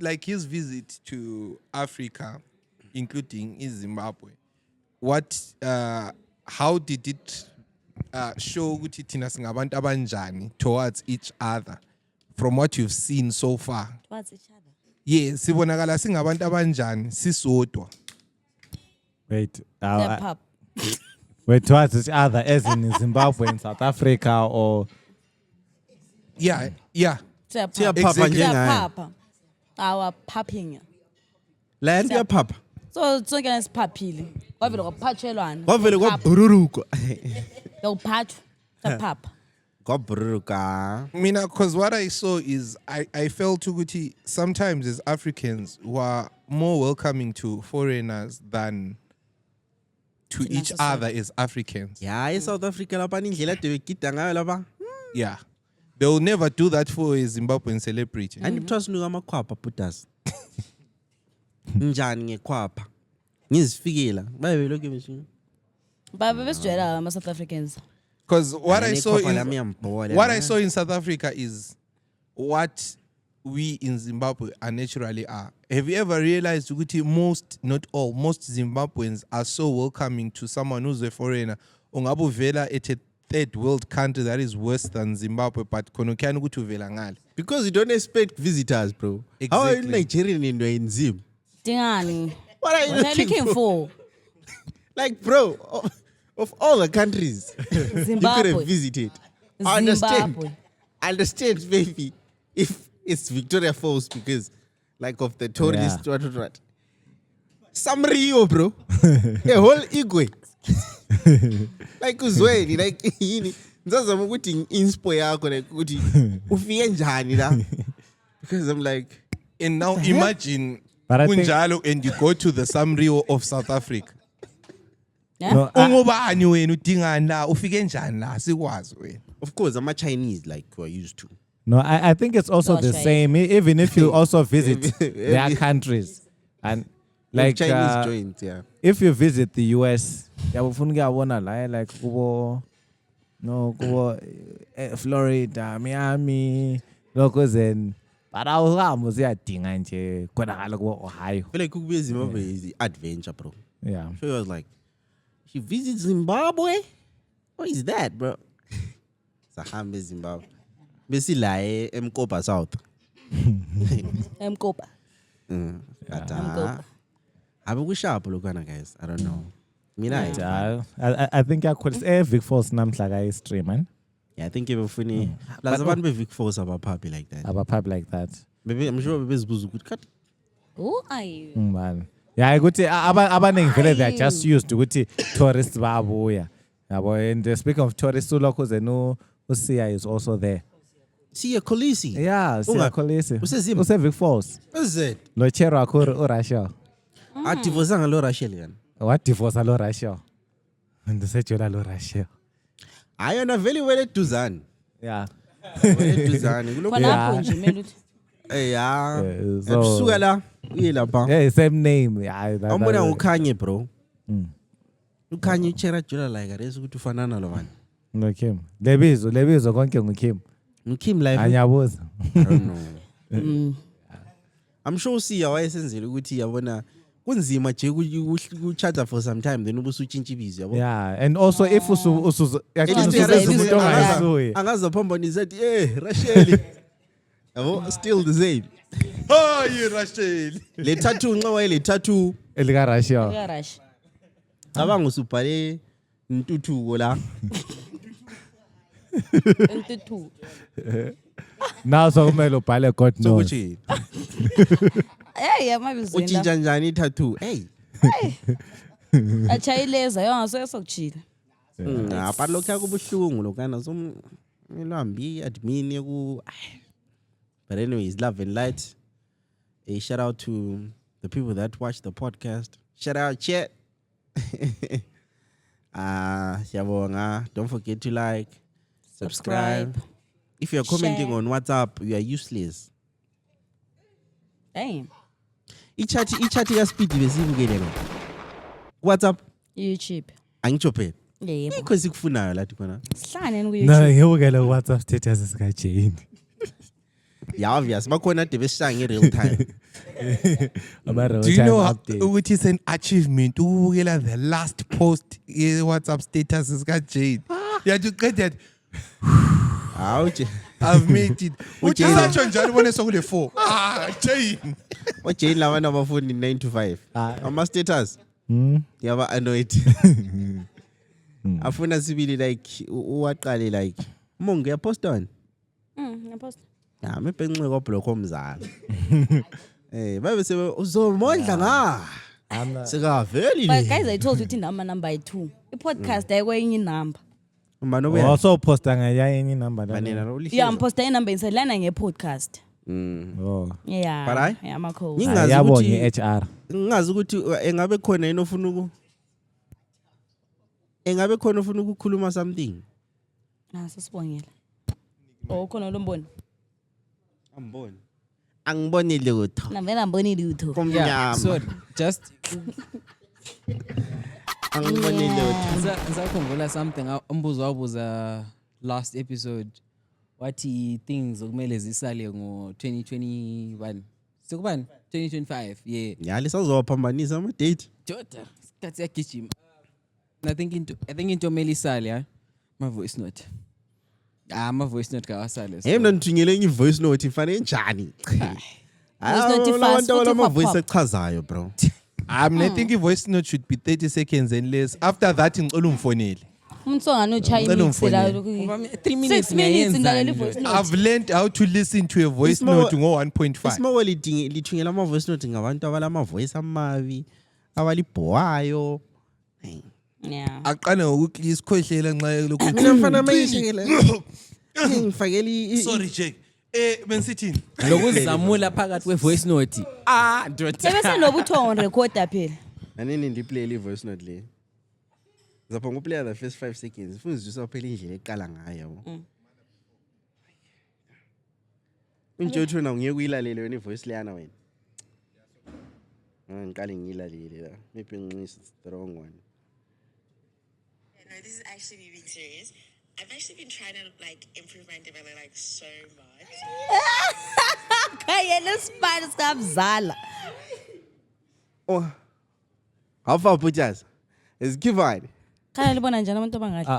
[SPEAKER 1] like his visit to Africa including Zimbabwe. How did it show ukuthi thina singabantu abanjani towards each other from what you've seen so far?
[SPEAKER 9] Towards each other.
[SPEAKER 1] Yes, sibonakala singabantu abanjani sisodwa.
[SPEAKER 13] Wait, towards each other as in Zimbabwe and South Africa or
[SPEAKER 1] yeah.
[SPEAKER 9] Papa. Our papping.
[SPEAKER 8] Land ya papa.
[SPEAKER 9] So sonke nesiphaphile. Kwavela kwaphatshelwana.
[SPEAKER 8] Kwavela kwabhururuka.
[SPEAKER 9] Yophathwa sapapa.
[SPEAKER 8] Kwabhururuka.
[SPEAKER 1] Mina, because what I saw is I felt ukuthi sometimes as Africans who are more welcoming to foreigners than to each other as Africans.
[SPEAKER 8] Yeah, in South Africa lapha indlela debekida ngayo lapha.
[SPEAKER 1] Yeah. They will never do that for a Zimbabwean celebrity.
[SPEAKER 8] And trust me amakhwapha putas. Njani ngekhwapha. Ngizifikela. Babe lokho besho.
[SPEAKER 9] Babe besijwayela ama South Africans.
[SPEAKER 1] Because what I saw in South Africa is what we in Zimbabwe are naturally are. Have you ever realized ukuthi most Zimbabweans are so welcoming to someone who's a foreigner? Ungabuvela at a third world country that is worse than Zimbabwe, but konokani ukuthi uvela ngale.
[SPEAKER 8] Because you don't expect visitors, bro. How are you Nigerian in your enzim?
[SPEAKER 9] Dingani.
[SPEAKER 8] What are you looking
[SPEAKER 9] for?
[SPEAKER 8] Like, bro, of all the countries you could
[SPEAKER 9] Zimbabwe.
[SPEAKER 8] have visited,
[SPEAKER 9] Zimbabwe.
[SPEAKER 8] I understand maybe if it's Victoria Falls because, like, of the tourist, what. Some Rio, bro. A whole Igwe. Like, uzweni, like, yini. Nzazama ukuthi inspo yakho like ukuthi ufike njani la. Because I'm like,
[SPEAKER 1] and now imagine
[SPEAKER 13] But I think-
[SPEAKER 1] kunjalo and you go to the Samrio of South Africa.
[SPEAKER 13] No,
[SPEAKER 1] Ungubani wena udingani la ufike njani la sikwazi wena.
[SPEAKER 8] of course, I'm a Chinese like we're used to.
[SPEAKER 13] No, I think it's also
[SPEAKER 9] No,
[SPEAKER 13] the
[SPEAKER 9] China.
[SPEAKER 13] same. Even if you also visit their countries and like
[SPEAKER 8] Chinese joints, yeah.
[SPEAKER 13] if you visit the US, yabufuna ukuyabona la like kubo Florida, Miami, lokho zen. But awuhambe uziyadinga nje khonakala kubo Ohio.
[SPEAKER 8] I feel like Kukubi Zimbabwe is the adventure, bro.
[SPEAKER 13] Yeah.
[SPEAKER 8] So I was like, she visits Zimbabwe? What is that, bro? Sahambe Zimbabwe. Besi la Mkopa South.
[SPEAKER 9] Mkopa.
[SPEAKER 8] But
[SPEAKER 9] Mkopa.
[SPEAKER 8] I'm sharp, guys. I don't know.
[SPEAKER 13] I think I could say Vic Falls namhla ka stream man.
[SPEAKER 8] Yeah, I think if funny. Plus,
[SPEAKER 13] But-
[SPEAKER 8] abantu Vic Falls are puppy like that.
[SPEAKER 13] Aba pub like that.
[SPEAKER 8] Maybe I'm sure maybe it's good cut.
[SPEAKER 9] Who are you?
[SPEAKER 13] Man. Yeah, ukuthi abaningi vele they are just used to ukuthi tourists babuya. Yabo, and speaking of tourists ulokho zenu uSiya is also there.
[SPEAKER 8] See a Kolisi.
[SPEAKER 13] Yeah, Siya Kolisi. Use Vic Falls.
[SPEAKER 8] What is it?
[SPEAKER 13] Lo chero akho uRussia.
[SPEAKER 8] Divorce lo Russian.
[SPEAKER 13] What divorce lo Russia? Ndisejola lo Russia.
[SPEAKER 8] Ayona very well Tuzan.
[SPEAKER 13] Yeah.
[SPEAKER 8] Tuzan.
[SPEAKER 9] Khonapho nje mele uthi.
[SPEAKER 8] Yeah.
[SPEAKER 13] so-
[SPEAKER 8] Suka la uye lapha.
[SPEAKER 13] Yeah, same name. Yeah.
[SPEAKER 8] Ambona ukhanye bro. Ukhanye uchera jula like arese ukuthi ufanana lo man.
[SPEAKER 13] No Kim. Lebizo konke nguKim.
[SPEAKER 8] Kim live.
[SPEAKER 13] Anyabuza.
[SPEAKER 8] I don't know. I'm sure uSiya wayesenzele ukuthi yabona kunzima nje ukucharge for some time then ubusutshintsha ibizo yabo.
[SPEAKER 13] Yeah, and also if
[SPEAKER 8] angazophambanisa athi Rachel. Yabo still the same.
[SPEAKER 1] Oh, you Rachel.
[SPEAKER 8] Le tattoo nxa wayele tattoo
[SPEAKER 13] elika Russia.
[SPEAKER 9] Uyarash.
[SPEAKER 8] cabanga usubhale intuthuko la.
[SPEAKER 9] Intuthu.
[SPEAKER 13] Now sokumele ubhale God knows.
[SPEAKER 8] Sokuthi
[SPEAKER 9] Hey, yamabizo
[SPEAKER 8] utshintsha njani tattoo? Hey.
[SPEAKER 9] Achayileza yona sokuchila.
[SPEAKER 8] Apha lokho akubuhlungu lokana so ngilambi admin ku. But anyways, love and light. A shout out to the people that watch the podcast. Shout out chat. Siyabonga. Don't forget to like, subscribe. If you're commenting
[SPEAKER 9] Share.
[SPEAKER 8] on WhatsApp, you are useless.
[SPEAKER 9] Damn.
[SPEAKER 8] Ichati ka speed besibukele no. WhatsApp
[SPEAKER 9] YouTube.
[SPEAKER 8] angitsho phela.
[SPEAKER 9] Yebo.
[SPEAKER 8] Ikho sikufunayo lathi khona.
[SPEAKER 9] Sihlane ku
[SPEAKER 13] No,
[SPEAKER 9] YouTube.
[SPEAKER 13] ngiyobukela WhatsApp status sika Jane.
[SPEAKER 8] Yeah, obvious. Bakhona ade besishaya in real time.
[SPEAKER 1] Do you know ukuthi it's an achievement ukubukela the last post WhatsApp status sika Jane? Yajuqeda
[SPEAKER 8] Ouch.
[SPEAKER 1] I've made it. Uthi satsho njalo ubone sokule 4. Jane.
[SPEAKER 8] Jane labantu abafunda 9 to 5. Ama status. Yaba annoyed. Afuna sibili like uwaqale like Monge yapost on.
[SPEAKER 9] Yapost.
[SPEAKER 8] Yeah, maybe nxeko block omzala. Babe sebe uzomondla nga. Sikaveli.
[SPEAKER 9] But guys, I told you ukuthi number 2. I-podcast ayikwenye number.
[SPEAKER 8] Mano we.
[SPEAKER 13] Also posta ngayenye number la.
[SPEAKER 9] Yeah, I'm posting number inside lana nge-podcast.
[SPEAKER 13] Oh.
[SPEAKER 9] Yeah.
[SPEAKER 8] But I?
[SPEAKER 9] Yeah, makho.
[SPEAKER 8] Ngingazi
[SPEAKER 13] Yabo
[SPEAKER 8] ukuthi
[SPEAKER 13] nge-HR.
[SPEAKER 8] ngingazi ukuthi engabe khona yini ofuna engabe khona ofuna ukukhuluma something.
[SPEAKER 9] Sasibongela. Oh, khona lo mbono.
[SPEAKER 8] Amboni. Angiboni lutho.
[SPEAKER 9] Navela amboni lutho.
[SPEAKER 11] Yeah, so just
[SPEAKER 8] Angiboni lutho.
[SPEAKER 11] ngisakhumbula something umbuzo wabuza last episode wathi things okumele zisale ngo-2021 sekubani 2025 yeah
[SPEAKER 8] Yeah, lisazowaphambanisa ama date.
[SPEAKER 11] Jota isikhathi siyagijima I think into omele isale ha my voice note ama-voice note kawasale.
[SPEAKER 8] Hey mina ngithungele enye voice note ifane njani?
[SPEAKER 9] note ifast,
[SPEAKER 8] Abantu
[SPEAKER 9] futhi
[SPEAKER 8] lama voice
[SPEAKER 9] pop-pop.
[SPEAKER 8] echazayo bro.
[SPEAKER 1] I think i-voice note should be 30 seconds and less. After that ngicela ungfonele.
[SPEAKER 9] Umuntu songanotshaya
[SPEAKER 1] Ngicela
[SPEAKER 9] iminutes la
[SPEAKER 1] ungfonele.
[SPEAKER 9] lokhu.
[SPEAKER 11] 3 minutes
[SPEAKER 9] 6 minutes
[SPEAKER 11] ngiyayenzani
[SPEAKER 9] ngilalela
[SPEAKER 11] lo?
[SPEAKER 9] i-voice note.
[SPEAKER 1] I've learned how to listen to a voice
[SPEAKER 8] Ismo-
[SPEAKER 1] note ngo-1.5.
[SPEAKER 8] Isimo lithungela ama voice note ngabantu abalama voice amabi, abalibhowayo.
[SPEAKER 9] Yeah.
[SPEAKER 1] Aqale ngokukli isikhohlela nxa lokhu.
[SPEAKER 8] Mina mfana mayishekela. Ngifakeli
[SPEAKER 1] Sorry Jack. Bensithini?
[SPEAKER 11] Lokuzamula phakathi kwe-voice note. Ndoda.
[SPEAKER 9] Sebese nobuthongo recorder phela.
[SPEAKER 8] Anini ndiplay le voice note le. Zapha ngoplay the first 5 seconds. Ufuna uzwisisa phela indlela eqala ngayo. Unjotho na ngeke uyilalele wena ivoice leyana wena. Ngiqale ngiyilalele la. Maybe nginqisa strong one.
[SPEAKER 14] No, this is actually me being serious. I've actually been trying to like improve my Ndebele like so much.
[SPEAKER 9] Kayele spine sikabzala.
[SPEAKER 8] Oh. How far Pujas? It's given.
[SPEAKER 9] Khaya libona njani abantu abangathi?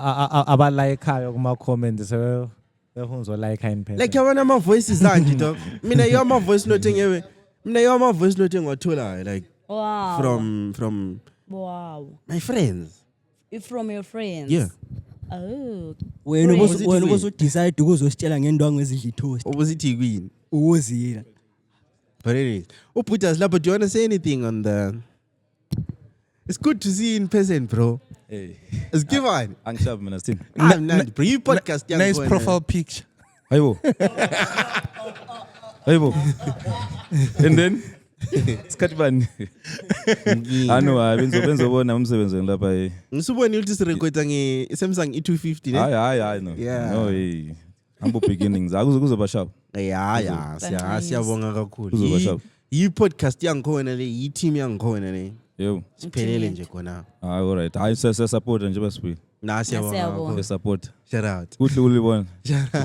[SPEAKER 13] Abalayikhayo kuma-comments befuna uzolayikha in person.
[SPEAKER 8] Like yabona ama voices anje dog. Mina yo ama voice note ngewe. Mina yo ama voice note ngothola like
[SPEAKER 9] Wow.
[SPEAKER 8] from
[SPEAKER 9] Wow.
[SPEAKER 8] my friends.
[SPEAKER 9] From your friends.
[SPEAKER 8] Yeah.
[SPEAKER 9] Oh.
[SPEAKER 10] Wena
[SPEAKER 9] Great.
[SPEAKER 10] wena ubosudecide ukuzositshela ngendwangu ezidla ithoast.
[SPEAKER 8] Ubuzithi queen.
[SPEAKER 10] Uwozila.
[SPEAKER 8] But anyways, Pujas lapho, do you want to say anything on the It's good to see you in person, bro.
[SPEAKER 15] Hey.
[SPEAKER 8] It's given.
[SPEAKER 15] Angishab mina Steve.
[SPEAKER 8] Bro, you podcast young
[SPEAKER 1] Nice
[SPEAKER 8] boy,
[SPEAKER 1] profile picture.
[SPEAKER 15] Hayibo. Hayibo. And then Sikhathi bani? Ano benzobona umsebenzi lapha eh.
[SPEAKER 8] Ngisubona ukuthi sirecorda nge-Samsung E250 ne?
[SPEAKER 15] Hayi no.
[SPEAKER 8] Yeah.
[SPEAKER 15] No hey. Humble beginnings. Akuzoba sharp.
[SPEAKER 8] Yeah, siyabonga kakhulu.
[SPEAKER 15] Kuzoba sharp.
[SPEAKER 8] Yi podcast yangikhona le, yi team yangikhona le.
[SPEAKER 15] Yo.
[SPEAKER 8] Siphelele nje khona.
[SPEAKER 15] All right. Hayi support nje basiphi.
[SPEAKER 8] Na siyabonga.
[SPEAKER 15] The support.
[SPEAKER 8] Shout out.
[SPEAKER 15] Kuhle ulibona.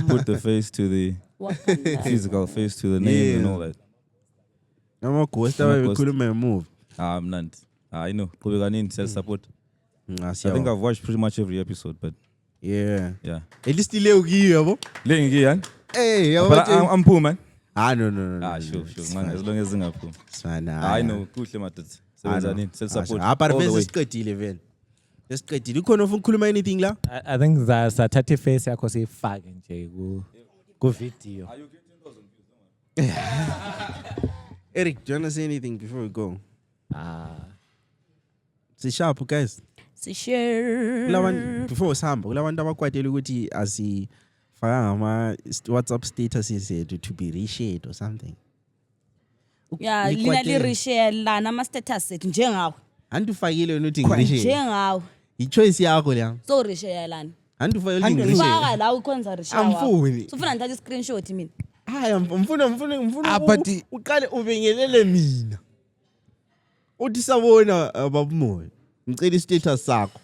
[SPEAKER 15] Put the face to the physical face to the name and all that.
[SPEAKER 8] Ama ghost ababekhuluma move.
[SPEAKER 15] Mnandi. I know. Qhubeka nini support.
[SPEAKER 8] I
[SPEAKER 15] think I've watched pretty much every episode, but
[SPEAKER 8] yeah.
[SPEAKER 15] At
[SPEAKER 8] least ile ukiyo yabo.
[SPEAKER 15] Le ngiyan.
[SPEAKER 8] Hey,
[SPEAKER 15] but I'm poor man.
[SPEAKER 8] No.
[SPEAKER 15] Sure. As long as ngaphu.
[SPEAKER 8] Sana.
[SPEAKER 15] I know. Kuhle madoda. Sebenza nini? Support.
[SPEAKER 8] Apart from siqedile vele. Siqedile. Ukhona ufuna ukukhuluma anything la?
[SPEAKER 13] I think sathatha iface yakho siyifake nje ku video.
[SPEAKER 8] Eric, do you want to say anything before we go? Si sharp guys.
[SPEAKER 9] Si share.
[SPEAKER 8] Before sihamba kulabantu abakwatela ukuthi asifaka ama WhatsApp statuses ethu to be reshared or something.
[SPEAKER 9] Yeah, lina li reshare lana ama status ethu njengawe.
[SPEAKER 8] Andufakile wena uthi ngishe.
[SPEAKER 9] Njengawe.
[SPEAKER 8] I choice yakho la.
[SPEAKER 9] So reshare lana.
[SPEAKER 8] Andufakile uthi ngishe.
[SPEAKER 9] Faka la ukhonza reshare.
[SPEAKER 8] Amfuni.
[SPEAKER 9] Sufuna ngithatha i-screenshot mina.
[SPEAKER 8] Hayi mfuna uqale ubengelele mina. Uthi sabona babumoya. Ngicela i-status sakho.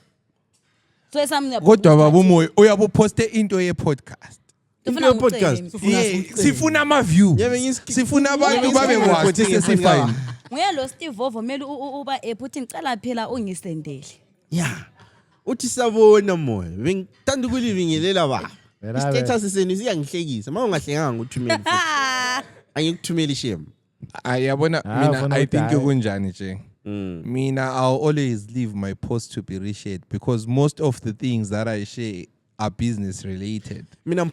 [SPEAKER 9] So esamnya.
[SPEAKER 1] Kodwa babumoya uyaboposte into ye-podcast.
[SPEAKER 9] Ufuna podcast.
[SPEAKER 1] Sifuna ama-view. Sifuna abantu babekwazi sesifine.
[SPEAKER 9] Nguye lo Steve Vovo mele uba uthi ngicela phela ungisendele.
[SPEAKER 8] Yeah. Uthi sabona moya. Bengithanda ukulibingelela ba. I-status senu siyangihlekisa. Uma ungahlekanga nguthumela. Angikuthumela ishame.
[SPEAKER 1] Yabona mina I think kunjani nje. Mina I'll always leave my post to be reshared because most of the things that I share are business related.
[SPEAKER 8] Mina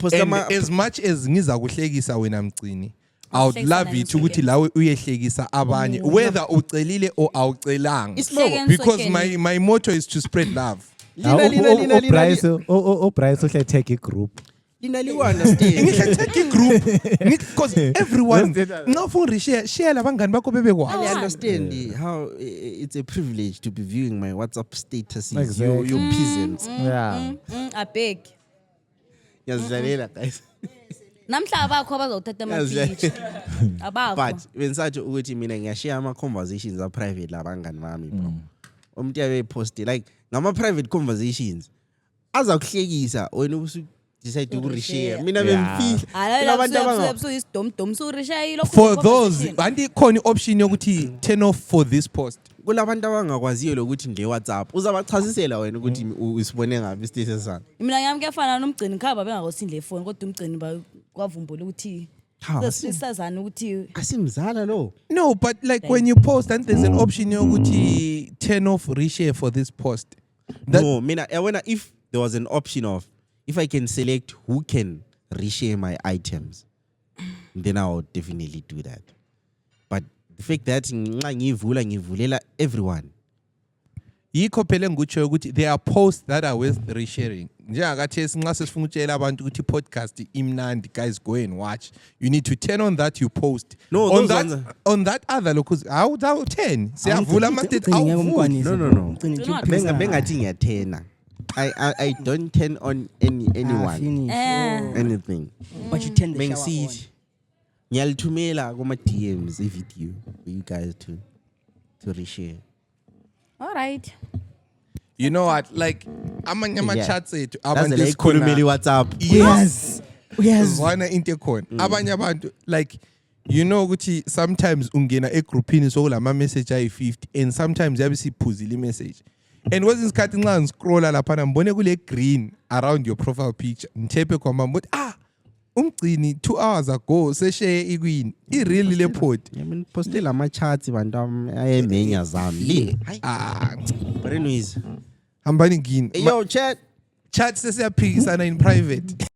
[SPEAKER 1] as much as ngiza kuhlekisa wena mcini, I would love it ukuthi lawe uyehlekisa abanye whether ucelile or awucelanga because my motto is to spread love.
[SPEAKER 13] Bryce uhle take a group.
[SPEAKER 8] Lina li understand.
[SPEAKER 1] Take a group because everyone ngafuna share labangani bakho bebekwazi.
[SPEAKER 8] I understand how it's a privilege to be viewing my WhatsApp status.
[SPEAKER 13] Exactly.
[SPEAKER 8] You peasants.
[SPEAKER 13] Yeah.
[SPEAKER 9] I beg.
[SPEAKER 8] Yazidlalela guys.
[SPEAKER 9] Namhla abakho abazothatha ama-picture. Abakho.
[SPEAKER 8] But bengisathi ukuthi mina ngiyashare ama conversations a private labangani bami bro. Umuntu yabe post like ngama private conversations azakuhlekisa wena ubusu decide ukureshare. Mina bemfihla
[SPEAKER 9] abantu abanga.
[SPEAKER 1] For those, andi khona option yokuthi turn off for this post.
[SPEAKER 8] kulabantu abangakwaziyo lokuthi nge WhatsApp uzabachazisela wena ukuthi usibone ngapi status sami.
[SPEAKER 9] Mina ngiyami kuyafana nomgcini khaba bengakosindle ifoni kodwa umgcini kwavumbula ukuthi sesizazana ukuthi
[SPEAKER 8] asimzala lo.
[SPEAKER 1] No, but like when you post and there's an option yokuthi turn off reshare for this post.
[SPEAKER 8] No, mina yabona if there was an option of if I can select who can reshare my items, then I would definitely do that. But the fact that ngivulela everyone.
[SPEAKER 1] Yikho phela ngikutsho ukuthi there are posts that are worth resharing. Njengakathi nxa sesifuna ukutshela abantu ukuthi podcast imnandi, guys, go and watch. You need to turn on that you post.
[SPEAKER 8] No,
[SPEAKER 1] on that other locus how 10 siyavula ama state
[SPEAKER 8] No. Bengathi ngiyathena. I don't turn on anyone. Anything.
[SPEAKER 10] But you turn the shower on.
[SPEAKER 8] Ngiyalithumela kuma DMs a video for you guys to reshare.
[SPEAKER 9] all right.
[SPEAKER 1] You know what? Like amanye ama chats ethu
[SPEAKER 8] abantu esikhulumeli WhatsApp.
[SPEAKER 1] Yes. Zwana into ekhona. Abanye abantu like you know ukuthi sometimes ungena egroupini sokulama message ayi50 and sometimes yabe siphuzile message. And kwezinye isikhathi nxa ngiscrolla lapha ngibone kule green around your profile picture. Ngithephe kwama but umgcini 2 hours ago seshare ikwini ireal le pot.
[SPEAKER 8] Yami postela ama chats bantu ayemenya zami. But anyways,
[SPEAKER 1] hambani ngini.
[SPEAKER 8] Yo chat
[SPEAKER 1] sesiyaphikisana in private.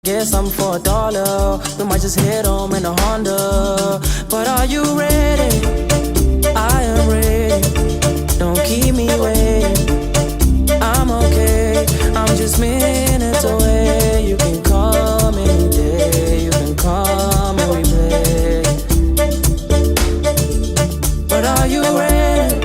[SPEAKER 7] Guess I'm for $1. We might just hit home in a Honda. But are you ready?